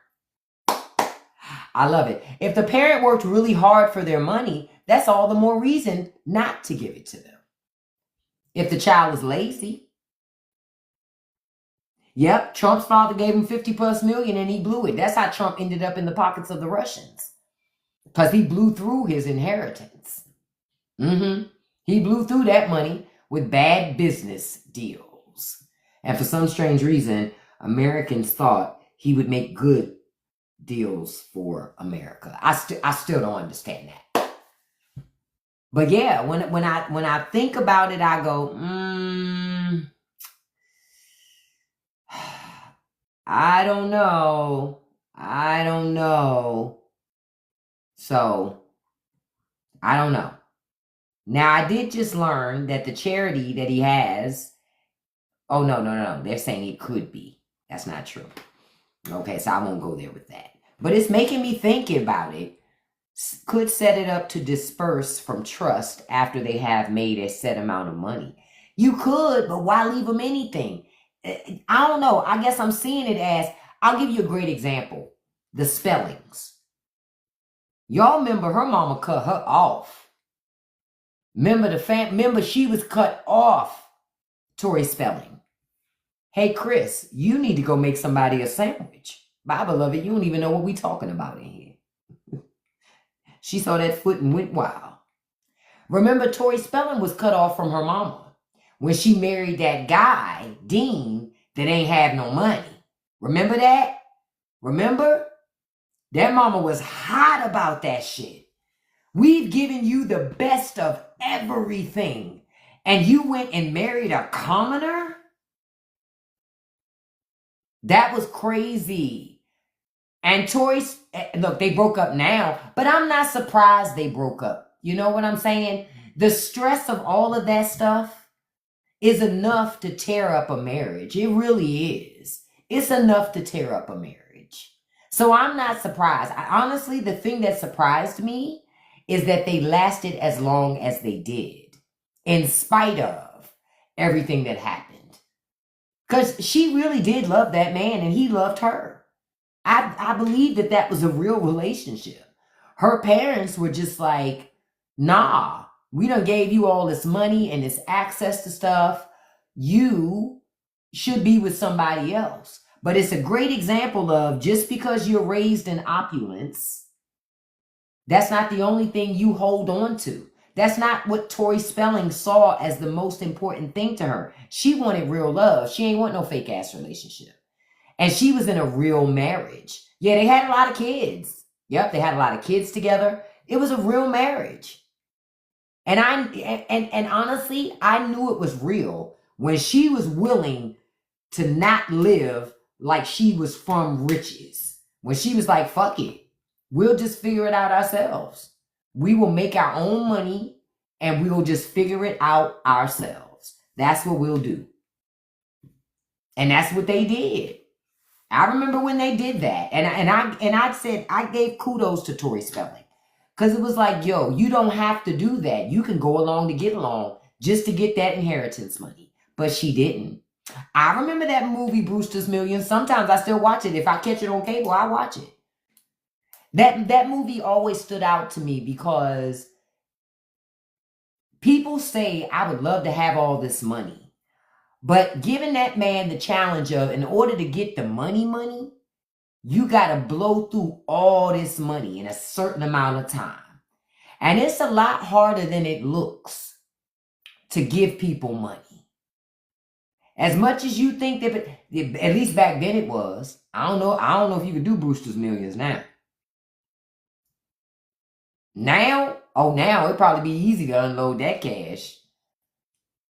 I love it. If the parent worked really hard for their money, that's all the more reason not to give it to them. If the child is lazy. Yep, Trump's father gave him 50+ million and he blew it. That's how Trump ended up in the pockets of the Russians. Because he blew through his inheritance. He blew through that money with bad business deals. And for some strange reason, Americans thought he would make good deals for America. I still don't understand that. But yeah, when I think about it, I go, I don't know. So, I don't know. Now, I did just learn that the charity that he has, oh, no. They're saying it could be. That's not true. Okay, so I won't go there with that. But it's making me think about it. Could set it up to disperse from trust after they have made a set amount of money. You could, but why leave them anything? I don't know. I guess I'm seeing it as, I'll give you a great example. The Spellings. Y'all remember her mama cut her off. Remember she was cut off, Tori Spelling. Hey, Chris, you need to go make somebody a sandwich. Bye, beloved. You don't even know what we talking about in here. She saw that foot and went wild. Remember, Tori Spelling was cut off from her mama when she married that guy, Dean, that ain't have no money. Remember that? Remember? That mama was hot about that shit. We've given you the best of everything, and you went and married a commoner? That was crazy. And Tori, look, they broke up now, but I'm not surprised they broke up. You know what I'm saying? The stress of all of that stuff is enough to tear up a marriage. It really is. It's enough to tear up a marriage. So I'm not surprised. Honestly, the thing that surprised me is that they lasted as long as they did, in spite of everything that happened. Because she really did love that man and he loved her. I believe that was a real relationship. Her parents were just like, nah, we done gave you all this money and this access to stuff. You should be with somebody else. But it's a great example of just because you're raised in opulence, that's not the only thing you hold on to. That's not what Tori Spelling saw as the most important thing to her. She wanted real love. She ain't want no fake ass relationship. And she was in a real marriage. Yeah, they had a lot of kids. Yep, they had a lot of kids together. It was a real marriage. And honestly, I knew it was real when she was willing to not live like she was from riches. When she was like, fuck it. We'll just figure it out ourselves. We will make our own money and we'll just figure it out ourselves. That's what we'll do. And that's what they did. I remember when they did that. And I said, I gave kudos to Tori Spelling. Because it was like, yo, you don't have to do that. You can go along to get along just to get that inheritance money. But she didn't. I remember that movie, Brewster's Millions. Sometimes I still watch it. If I catch it on cable, I watch it. That movie always stood out to me because people say, I would love to have all this money. But giving that man the challenge of, in order to get the money, you got to blow through all this money in a certain amount of time. And it's a lot harder than it looks to give people money. As much as you think that, at least back then it was. I don't know if you could do Brewster's Millions now. Now it'd probably be easy to unload that cash.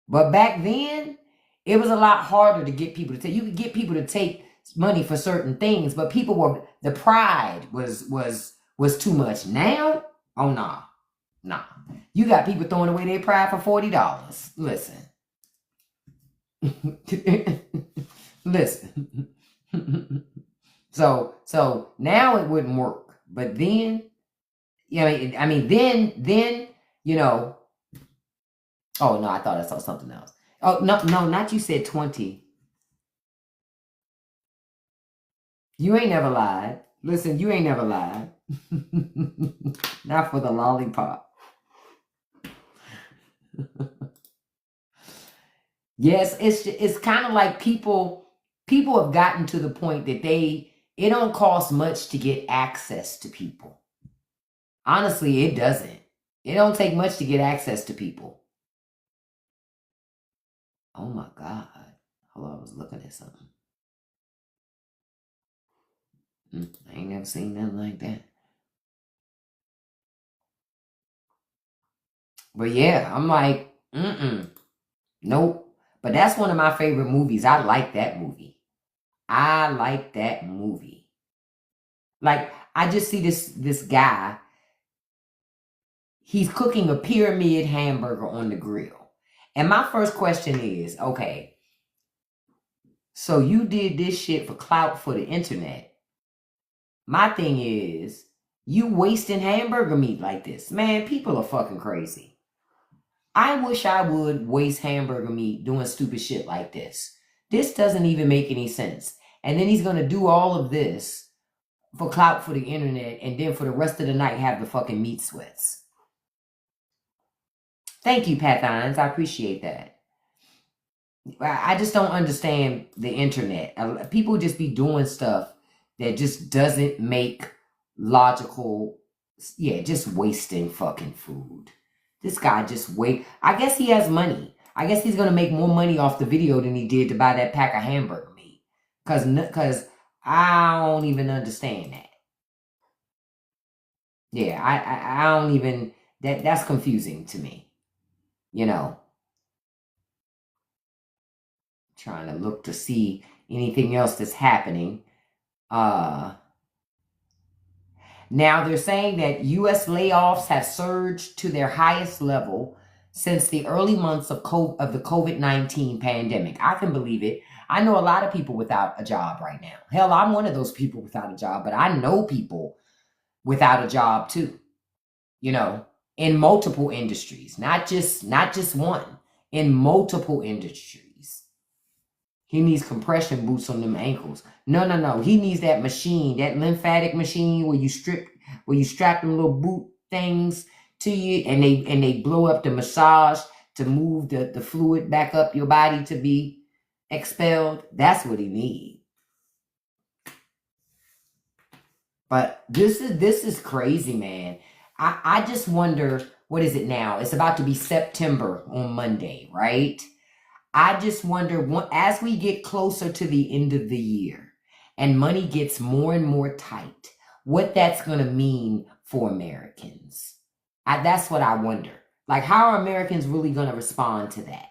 But back then, it was a lot harder to get people to take. You could get people to take money for certain things, but the pride was too much. Now, oh nah. You got people throwing away their pride for $40. Listen. Listen. So now it wouldn't work. But then, then, oh no, I thought I saw something else. Oh, no, not you said 20. You ain't never lied. Listen, you ain't never lied. Not for the lollipop. Yes, it's kind of like people have gotten to the point that it don't cost much to get access to people. Honestly, it doesn't. It don't take much to get access to people. Oh my God. Hold on, I was looking at something. I ain't never seen nothing like that. But yeah, I'm like, nope. But that's one of my favorite movies. I like that movie. Like, I just see this guy. He's cooking a pyramid hamburger on the grill. And my first question is, okay, so you did this shit for clout for the internet. My thing is, you wasting hamburger meat like this. Man, people are fucking crazy. I wish I would waste hamburger meat doing stupid shit like this. This doesn't even make any sense. And then he's going to do all of this for clout for the internet and then for the rest of the night have the fucking meat sweats. Thank you, Pathines. I appreciate that. I just don't understand the internet. People just be doing stuff that just doesn't make logical. Yeah, just wasting fucking food. This guy just I guess he has money. I guess he's going to make more money off the video than he did to buy that pack of hamburger meat. Because I don't even understand that. Yeah, I don't even... That's confusing to me. Trying to look to see anything else that's happening. Now they're saying that U.S. layoffs have surged to their highest level since the early months of the COVID-19 pandemic. I can believe it. I know a lot of people without a job right now. Hell, I'm one of those people without a job, but I know people without a job too. In multiple industries, not just one, in multiple industries. He needs compression boots on them ankles. No. He needs that machine, that lymphatic machine where you strap them little boot things to you and they blow up the massage to move the fluid back up your body to be expelled. That's what he needs. But this is crazy, man. I just wonder, what is it now? It's about to be September on Monday, right? I just wonder, as we get closer to the end of the year and money gets more and more tight, what that's going to mean for Americans. That's what I wonder. Like, how are Americans really going to respond to that?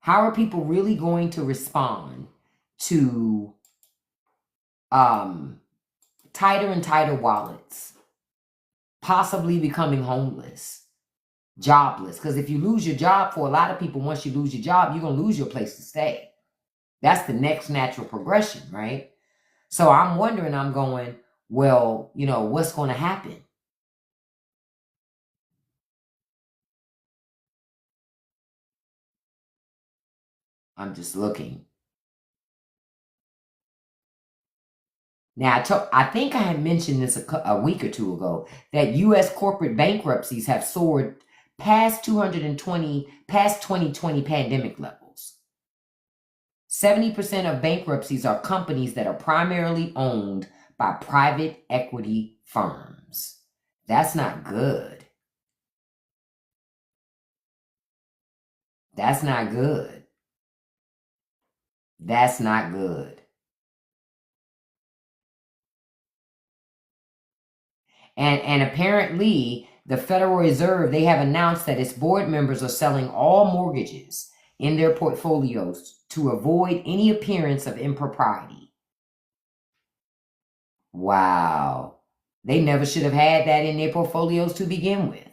How are people really going to respond to tighter and tighter wallets, possibly becoming homeless? jobless. Because if you lose your job, for a lot of people, once you lose your job, you're going to lose your place to stay. That's the next natural progression, right? So I'm wondering, I'm going, well, what's going to happen? I'm just looking. Now, I think I had mentioned this a week or two ago, that U.S. corporate bankruptcies have soared past 2020 pandemic levels. 70% of bankruptcies are companies that are primarily owned by private equity firms. That's not good. That's not good. That's not good. And apparently, the Federal Reserve, they have announced that its board members are selling all mortgages in their portfolios to avoid any appearance of impropriety. Wow. They never should have had that in their portfolios to begin with.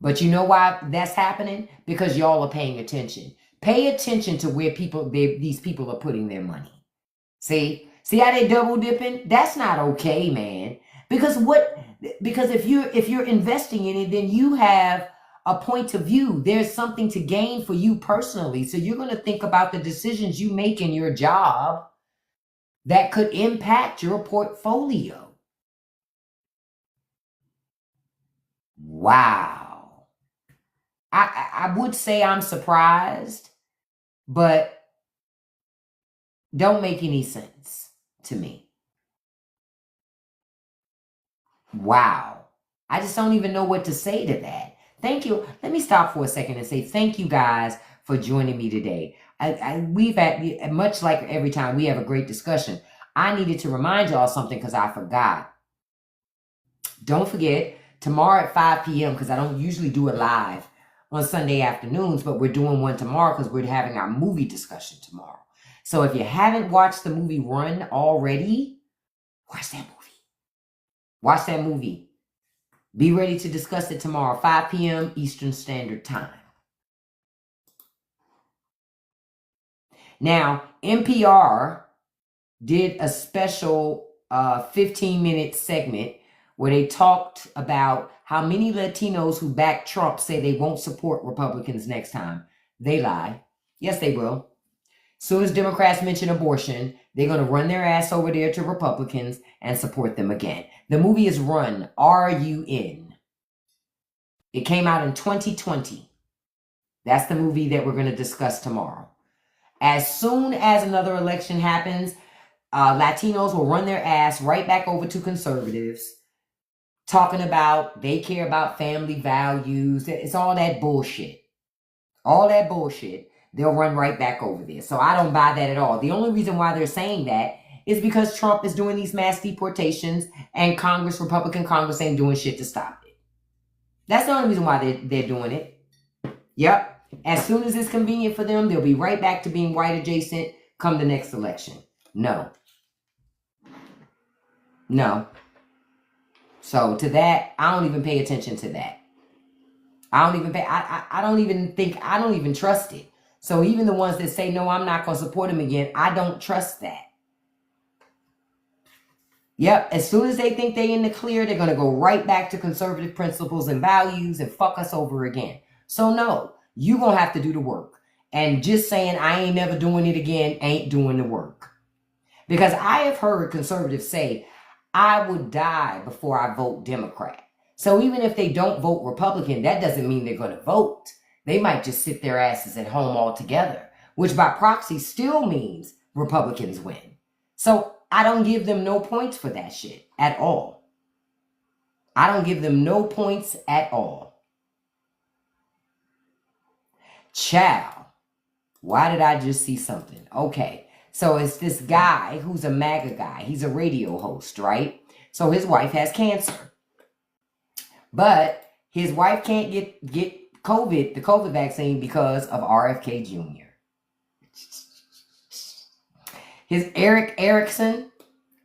But you know why that's happening? Because y'all are paying attention. Pay attention to where these people are putting their money. See how they double dipping? That's not okay, man. Because if you're investing in it, then you have a point of view. There's something to gain for you personally. So you're going to think about the decisions you make in your job that could impact your portfolio. Wow. I would say I'm surprised, but don't make any sense to me. Wow. I just don't even know what to say to that. Thank you. Let me stop for a second and say thank you guys for joining me today. We've had, much like every time we have a great discussion, I needed to remind y'all something because I forgot. Don't forget, tomorrow at 5 p.m., because I don't usually do it live on Sunday afternoons, but we're doing one tomorrow because we're having our movie discussion tomorrow. So if you haven't watched the movie Run already, watch that movie. Watch that movie. Be ready to discuss it tomorrow, 5 p.m. Eastern Standard Time. Now, NPR did a special 15-minute segment where they talked about how many Latinos who back Trump say they won't support Republicans next time. They lie. Yes, they will. Soon as Democrats mention abortion, they're going to run their ass over there to Republicans and support them again. The movie is Run, R-U-N. It came out in 2020. That's the movie that we're going to discuss tomorrow. As soon as another election happens, Latinos will run their ass right back over to conservatives, talking about they care about family values. It's all that bullshit. All that bullshit. They'll run right back over there. So I don't buy that at all. The only reason why they're saying that is because Trump is doing these mass deportations and Republican Congress ain't doing shit to stop it. That's the only reason why they're doing it. Yep. As soon as it's convenient for them, they'll be right back to being white adjacent come the next election. No. So to that, I don't even pay attention to that. I don't even trust it. So even the ones that say, no, I'm not going to support him again, I don't trust that. Yep, as soon as they think they're in the clear, they're going to go right back to conservative principles and values and fuck us over again. So no, you're going to have to do the work. And just saying I ain't never doing it again ain't doing the work. Because I have heard conservatives say, I would die before I vote Democrat. So even if they don't vote Republican, that doesn't mean they're going to vote. They might just sit their asses at home altogether, which by proxy still means Republicans win. So I don't give them no points for that shit at all. I don't give them no points at all. Chow. Why did I just see something? Okay. So it's this guy who's a MAGA guy. He's a radio host, right? So his wife has cancer. But his wife can't get the COVID vaccine because of RFK Jr. His Eric Erickson,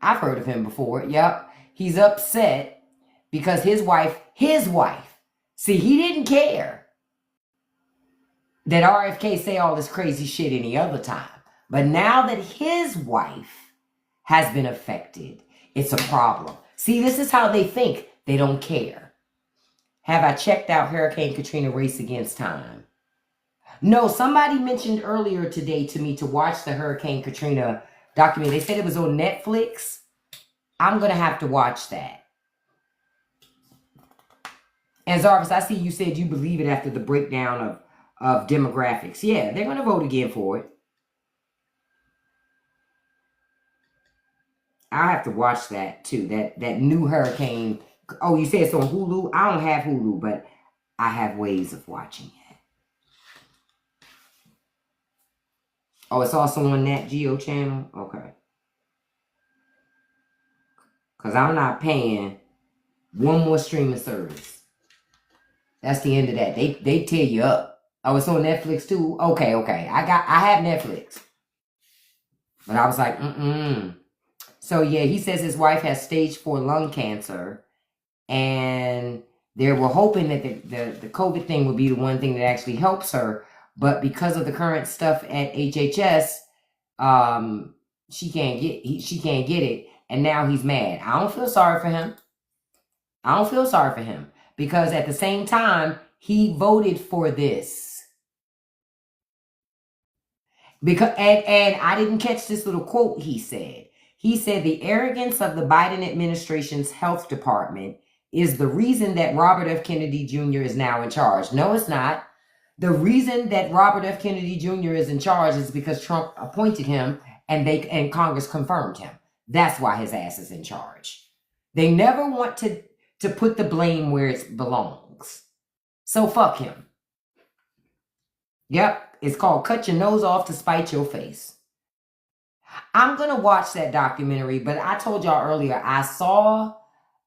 I've heard of him before. Yep. He's upset because his wife See, he didn't care that RFK say all this crazy shit any other time. But now that his wife has been affected, it's a problem. See, this is how they think. They don't care. Have I checked out Hurricane Katrina Race Against Time? No, somebody mentioned earlier today to me to watch the Hurricane Katrina documentary. They said it was on Netflix. I'm going to have to watch that. And Zarvis, I see you said you believe it after the breakdown of demographics. Yeah, they're going to vote again for it. I'll have to watch that too. That new hurricane. Oh, you said it's on Hulu? I don't have Hulu, but I have ways of watching it. Oh, it's also on Nat Geo channel? Okay. Because I'm not paying one more streaming service. That's the end of that. They tear you up. Oh, it's on Netflix too? Okay. I have Netflix. But I was like, So yeah, he says his wife has stage 4 lung cancer. And they were hoping that the COVID thing would be the one thing that actually helps her. But because of the current stuff at HHS, she can't get it. And now he's mad. I don't feel sorry for him. Because at the same time, he voted for this. And I didn't catch this little quote he said. He said the arrogance of the Biden administration's health department is the reason that Robert F. Kennedy Jr. is now in charge. No, it's not. The reason that Robert F. Kennedy Jr. is in charge is because Trump appointed him and Congress confirmed him. That's why his ass is in charge. They never want to put the blame where it belongs. So fuck him. Yep, it's called Cut Your Nose Off to Spite Your Face. I'm going to watch that documentary, but I told y'all earlier,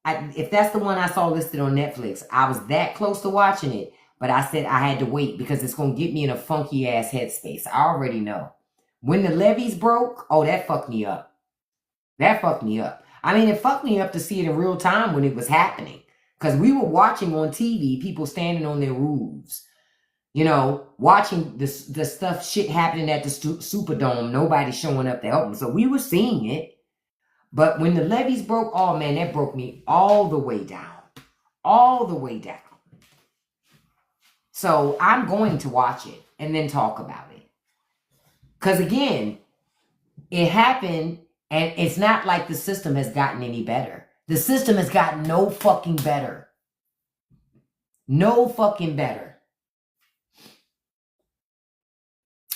if that's the one I saw listed on Netflix, I was that close to watching it, but I said I had to wait because it's going to get me in a funky ass headspace. I already know. When the levees broke, oh, that fucked me up. I mean, it fucked me up to see it in real time when it was happening because we were watching on TV, people standing on their roofs, watching the stuff, shit happening at the Superdome, nobody showing up to help them. So we were seeing it. But when the levees broke, oh man, that broke me all the way down. So I'm going to watch it and then talk about it. Because again, it happened and it's not like the system has gotten any better. The system has gotten no fucking better.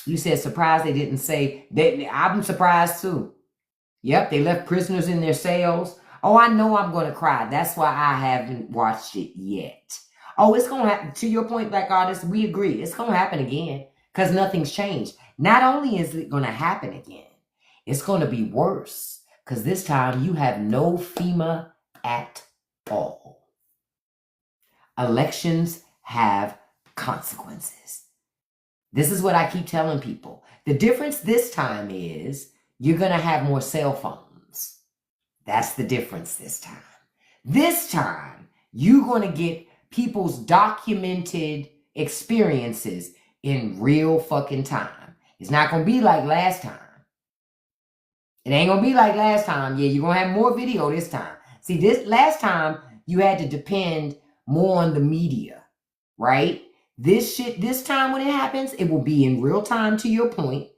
You said surprised they didn't say that. I'm surprised too. Yep, they left prisoners in their cells. Oh, I know I'm going to cry. That's why I haven't watched it yet. Oh, it's going to happen. To your point, Black Artist, we agree. It's going to happen again because nothing's changed. Not only is it going to happen again, it's going to be worse because this time you have no FEMA at all. Elections have consequences. This is what I keep telling people. The difference this time is you're going to have more cell phones. That's the difference this time. This time, you're going to get people's documented experiences in real fucking time. It's not going to be like last time. It ain't going to be like last time. Yeah, you're going to have more video this time. See, this last time, you had to depend more on the media, right? This time when it happens, it will be in real time, to your point.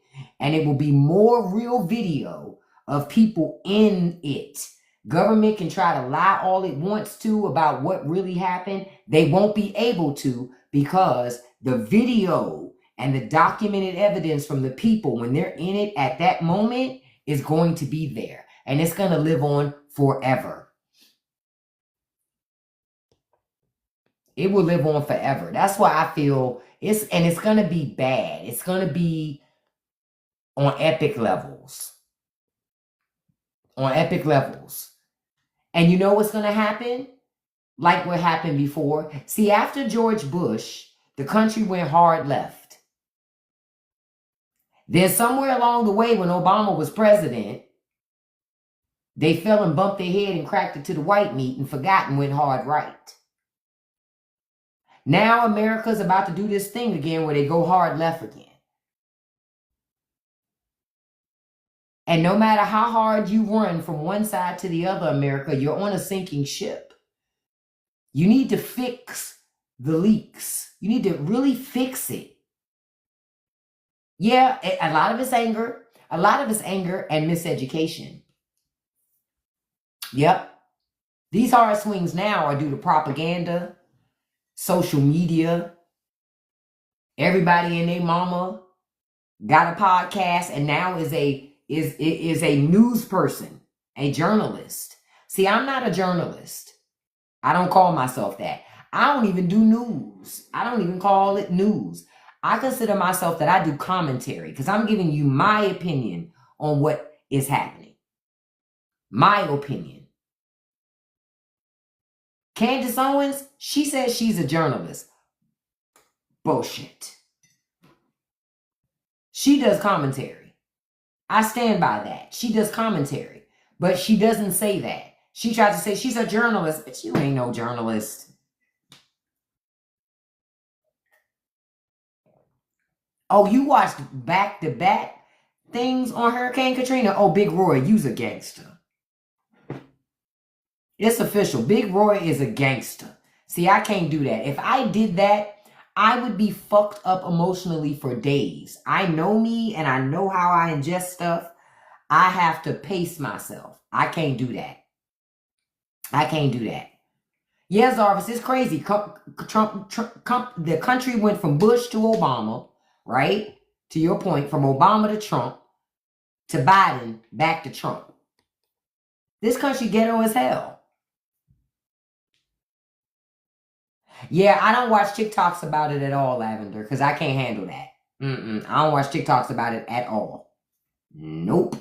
And it will be more real video of people in it. Government can try to lie all it wants to about what really happened. They won't be able to because the video and the documented evidence from the people when they're in it at that moment is going to be there. And it's going to live on forever. It will live on forever. That's why I feel it's going to be bad. It's going to be on epic levels. And you know what's going to happen? Like what happened before. See, after George Bush, the country went hard left. Then somewhere along the way when Obama was president, they fell and bumped their head and cracked it to the white meat and forgot and went hard right. Now America's about to do this thing again where they go hard left again. And no matter how hard you run from one side to the other, America, you're on a sinking ship. You need to fix the leaks. You need to really fix it. Yeah, a lot of it's anger. A lot of it's anger and miseducation. Yep. These hard swings now are due to propaganda, social media. Everybody and their mama got a podcast and now is a news person, a journalist. See, I'm not a journalist. I don't call myself that. I don't even do news. I don't even call it news. I consider myself that I do commentary because I'm giving you my opinion on what is happening. My opinion. Candace Owens, she says she's a journalist. Bullshit. She does commentary. I stand by that. She does commentary. But she doesn't say that. She tries to say she's a journalist, but you ain't no journalist. Oh, you watched back-to-back things on Hurricane Katrina? Oh, Big Roy, you's a gangster. It's official. Big Roy is a gangster. See, I can't do that. If I did that, I would be fucked up emotionally for days. I know me and I know how I ingest stuff. I have to pace myself. I can't do that. I can't do that. Yeah, Zarvis, it's crazy. The country went from Bush to Obama, right? To your point, from Obama to Trump, to Biden, back to Trump. This country ghetto as hell. Yeah, I don't watch TikToks about it at all, Lavender, because I can't handle that. I don't watch TikToks about it at all. Nope.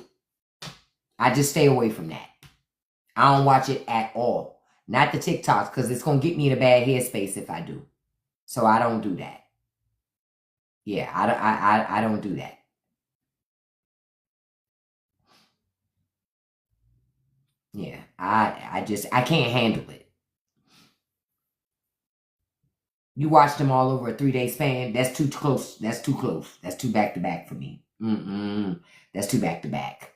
I just stay away from that. I don't watch it at all. Not the TikToks, because it's going to get me in a bad headspace if I do. So I don't do that. Yeah, I don't do that. Yeah, I can't handle it. You watch them all over a 3-day span. That's too close. That's too close. That's too back-to-back for me. That's too back-to-back.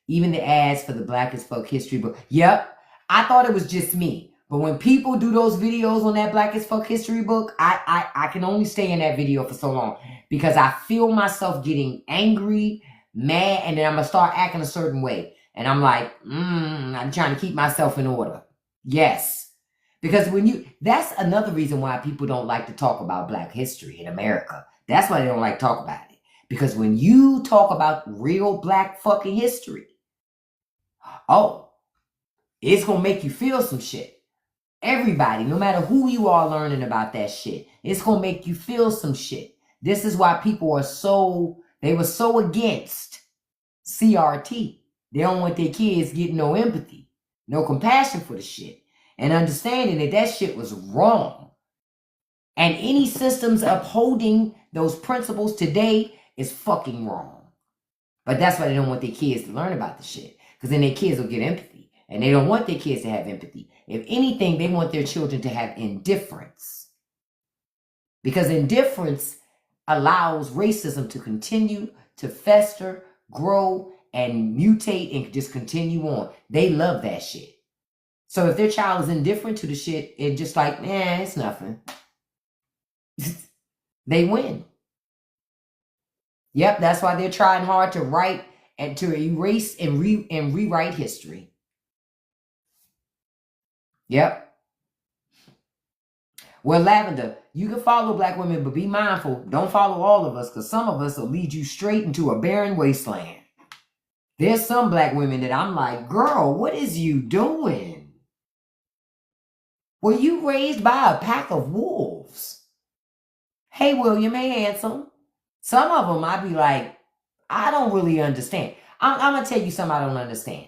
Even the ads for the Black as Fuck history book. Yep, I thought it was just me. But when people do those videos on that Black as Fuck history book, I can only stay in that video for so long. Because I feel myself getting angry, mad, and then I'm going to start acting a certain way. And I'm like, I'm trying to keep myself in order. Yes. Because that's another reason why people don't like to talk about Black history in America. That's why they don't like to talk about it. Because when you talk about real Black fucking history, it's going to make you feel some shit. Everybody, no matter who you are learning about that shit, it's going to make you feel some shit. This is why people were so against CRT. They don't want their kids getting no empathy, no compassion for the shit. And understanding that shit was wrong. And any systems upholding those principles today is fucking wrong. But that's why they don't want their kids to learn about the shit. Because then their kids will get empathy. And they don't want their kids to have empathy. If anything, they want their children to have indifference. Because indifference allows racism to continue to fester, grow, and mutate and just continue on. They love that shit. So if their child is indifferent to the shit and just like, it's nothing. They win. Yep, that's why they're trying hard to write and to erase and rewrite history. Yep. Well, Lavender, you can follow Black women, but be mindful. Don't follow all of us, because some of us will lead you straight into a barren wasteland. There's some Black women that I'm like, girl, what is you doing? Were you raised by a pack of wolves? Hey, William, hey, handsome. Some of them, I'd be like, I don't really understand. I'm going to tell you something I don't understand.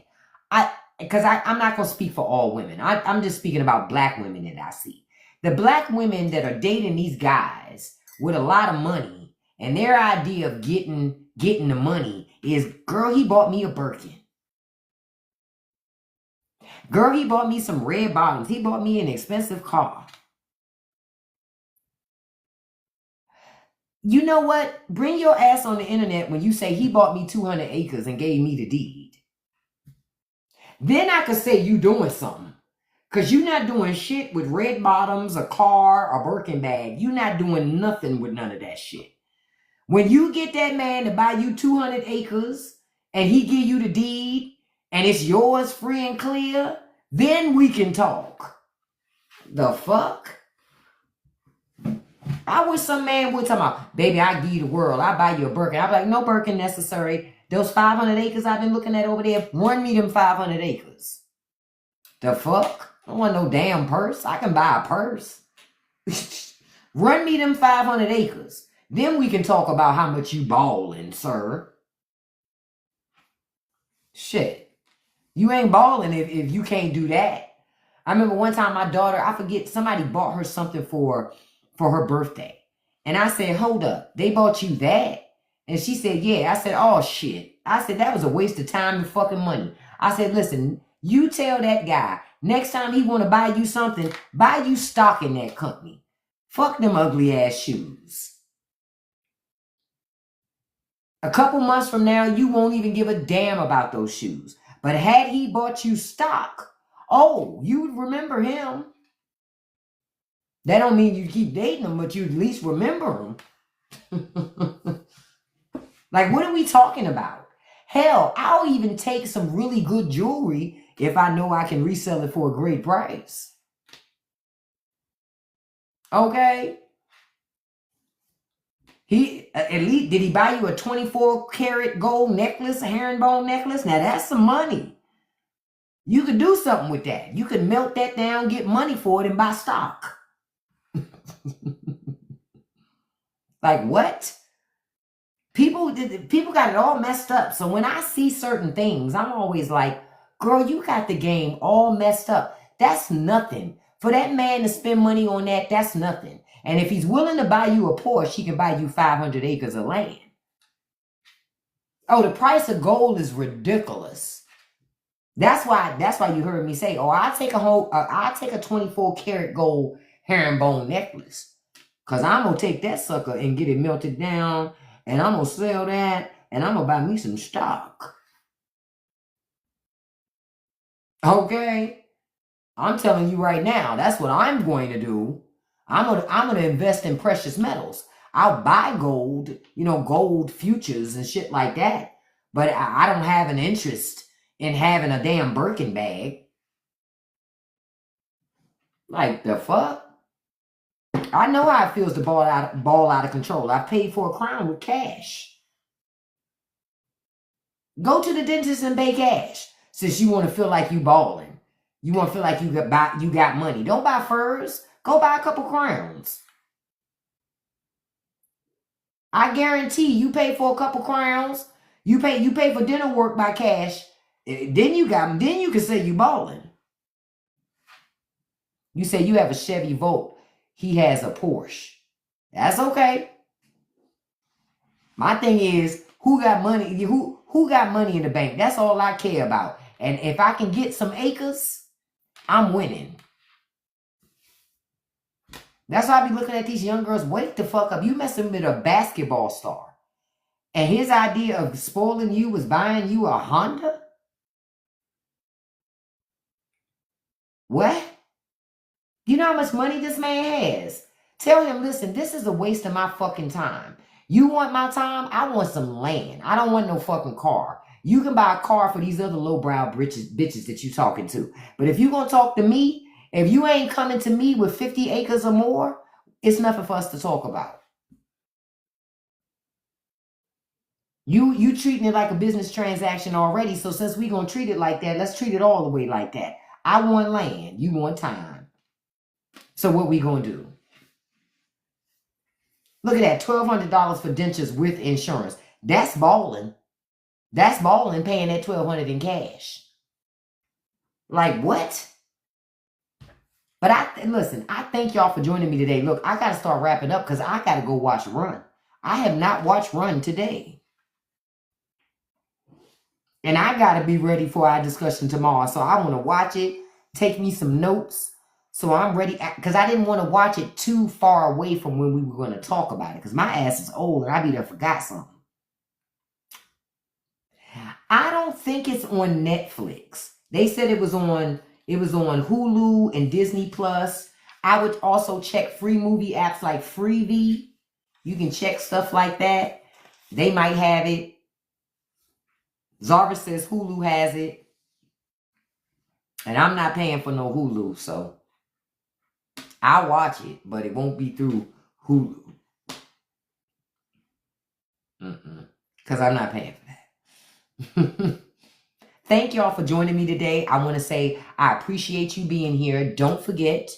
Because I'm not going to speak for all women. I'm just speaking about Black women that I see. The Black women that are dating these guys with a lot of money, and their idea of getting the money is, girl, he bought me a Birkin. Girl, he bought me some red bottoms. He bought me an expensive car. You know what? Bring your ass on the internet when you say he bought me 200 acres and gave me the deed. Then I could say you doing something. Because you're not doing shit with red bottoms, a car, a Birkin bag. You're not doing nothing with none of that shit. When you get that man to buy you 200 acres and he give you the deed and it's yours free and clear, then we can talk. The fuck? I wish some man would talk about, baby, I give you the world. I buy you a Birkin. I'd be like, no Birkin necessary. Those 500 acres I've been looking at over there, run me them 500 acres. The fuck? I don't want no damn purse. I can buy a purse. Run me them 500 acres. Then we can talk about how much you balling, sir. Shit. You ain't balling if you can't do that. I remember one time my daughter, I forget, somebody bought her something for her birthday. And I said, hold up, they bought you that? And she said, yeah. I said, oh shit. I said, that was a waste of time and fucking money. I said, listen, you tell that guy, next time he want to buy you something, buy you stock in that company. Fuck them ugly ass shoes. A couple months from now, you won't even give a damn about those shoes. But had he bought you stock, oh, you'd remember him. That don't mean you keep dating him, but you at least remember him. Like, what are we talking about? Hell, I'll even take some really good jewelry if I know I can resell it for a great price. Okay? At least, did he buy you a 24 karat gold necklace, a herringbone necklace? Now that's some money. You could do something with that. You could melt that down, get money for it, and buy stock. Like what? People got it all messed up. So when I see certain things, I'm always like, girl, you got the game all messed up. That's nothing. For that man to spend money on that, that's nothing. And if he's willing to buy you a Porsche, he can buy you 500 acres of land. Oh, the price of gold is ridiculous. That's why you heard me say, oh, I'll take a 24 karat gold herringbone necklace. Because I'm going to take that sucker and get it melted down, and I'm going to sell that, and I'm going to buy me some stock. Okay? I'm telling you right now, that's what I'm going to do. I'm going to invest in precious metals. I'll buy gold, gold futures and shit like that. But I don't have an interest in having a damn Birkin bag. Like the fuck? I know how it feels to ball out of control. I paid for a crown with cash. Go to the dentist and pay cash since you want to feel like you balling. You want to feel like you got money. Don't buy furs. Go buy a couple crowns. I guarantee you pay for a couple crowns. You pay for dinner work by cash. Then you can say you balling. You say you have a Chevy Volt. He has a Porsche. That's okay. My thing is, who got money? Who got money in the bank? That's all I care about. And if I can get some acres, I'm winning. That's why I be looking at these young girls. Wake the fuck up. You messing with a basketball star. And his idea of spoiling you was buying you a Honda? What? You know how much money this man has? Tell him, listen, this is a waste of my fucking time. You want my time? I want some land. I don't want no fucking car. You can buy a car for these other lowbrow bitches that you talking to. But if you gonna talk to me, if you ain't coming to me with 50 acres or more, it's nothing for us to talk about. You treating it like a business transaction already. So since we gonna treat it like that, let's treat it all the way like that. I want land. You want time. So what we gonna do? Look at that, $1,200 for dentures with insurance. That's balling. That's balling, paying that $1,200 in cash. Like what? But listen, I thank y'all for joining me today. Look, I gotta start wrapping up because I gotta go watch Run. I have not watched Run today. And I gotta be ready for our discussion tomorrow. So I wanna watch it, take me some notes, So I'm ready because I didn't want to watch it too far away from when we were going to talk about it because my ass is old and I be there forgot something. I don't think it's on Netflix. They said it was on Hulu and Disney Plus. I would also check free movie apps like Freevee. You can check stuff like that. They might have it. Zara says Hulu has it. And I'm not paying for no Hulu, so I'll watch it, but it won't be through Hulu. Because I'm not paying for that. Thank y'all for joining me today. I want to say I appreciate you being here. Don't forget,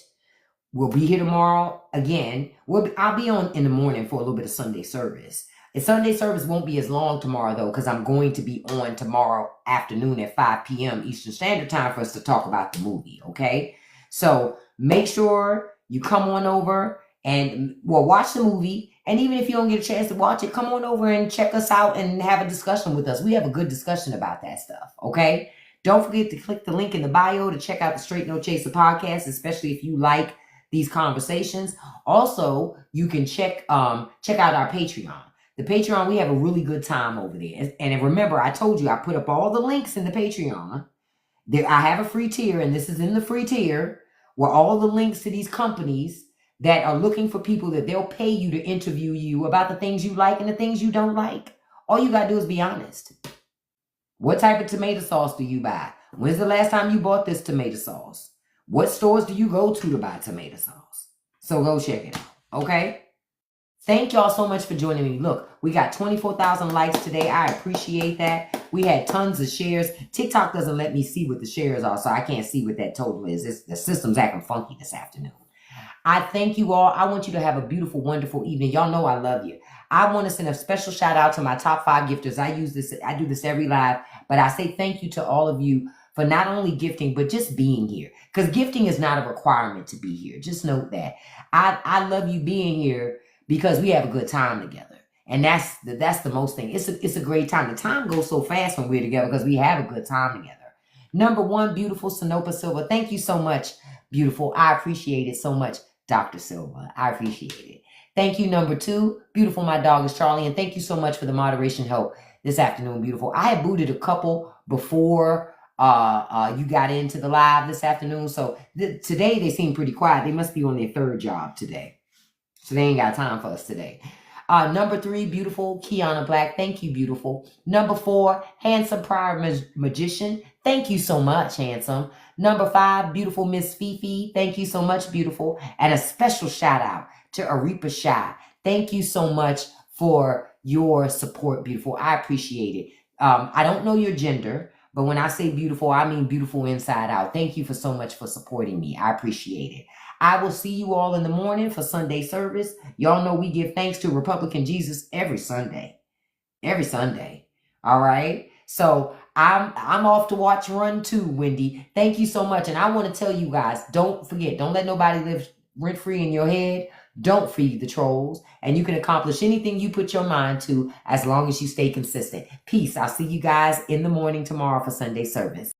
we'll be here tomorrow again. I'll be on in the morning for a little bit of Sunday service. The Sunday service won't be as long tomorrow, though, because I'm going to be on tomorrow afternoon at 5 p.m. Eastern Standard Time for us to talk about the movie, okay? So make sure you come on over and, well, watch the movie. And even if you don't get a chance to watch it, come on over and check us out and have a discussion with us. We have a good discussion about that stuff, okay? Don't forget to click the link in the bio to check out the Straight No Chaser podcast, especially if you like these conversations. Also, you can check out our Patreon. The Patreon, we have a really good time over there. And remember, I told you, I put up all the links in the Patreon. I have a free tier, and this is in the free tier, where all the links to these companies that are looking for people that they'll pay you to interview you about the things you like and the things you don't like. All you got to do is be honest. What type of tomato sauce do you buy? When's the last time you bought this tomato sauce? What stores do you go to buy tomato sauce? So go check it out, okay? Thank y'all so much for joining me. Look, we got 24,000 likes today. I appreciate that. We had tons of shares. TikTok doesn't let me see what the shares are, so I can't see what that total is. The system's acting funky this afternoon. I thank you all. I want you to have a beautiful, wonderful evening. Y'all know I love you. I want to send a special shout out to my top 5 gifters. I do this every live, but I say thank you to all of you for not only gifting, but just being here. Because gifting is not a requirement to be here. Just note that. I love you being here because we have a good time together. And that's the most thing. It's a great time. The time goes so fast when we're together because we have a good time together. Number 1, beautiful Sanopa Silva. Thank you so much, beautiful. I appreciate it so much, Dr. Silva. I appreciate it. Thank you, number 2, beautiful. My dog is Charlie. And thank you so much for the moderation help this afternoon, beautiful. I had booted a couple before you got into the live this afternoon. So today they seem pretty quiet. They must be on their 3rd job today. So they ain't got time for us today. Number 3, beautiful Kiana Black. Thank you, beautiful. Number 4, handsome prior magician. Thank you so much, handsome. Number 5, beautiful Miss Fifi. Thank you so much, beautiful. And a special shout out to Arepa Shai. Thank you so much for your support, beautiful. I appreciate it. I don't know your gender, but when I say beautiful, I mean beautiful inside out. Thank you so much for supporting me. I appreciate it. I will see you all in the morning for Sunday service. Y'all know we give thanks to Republican Jesus every Sunday. Every Sunday. All right? So I'm off to watch Run 2, Wendy. Thank you so much. And I want to tell you guys, don't forget, don't let nobody live rent-free in your head. Don't feed the trolls. And you can accomplish anything you put your mind to as long as you stay consistent. Peace. I'll see you guys in the morning tomorrow for Sunday service.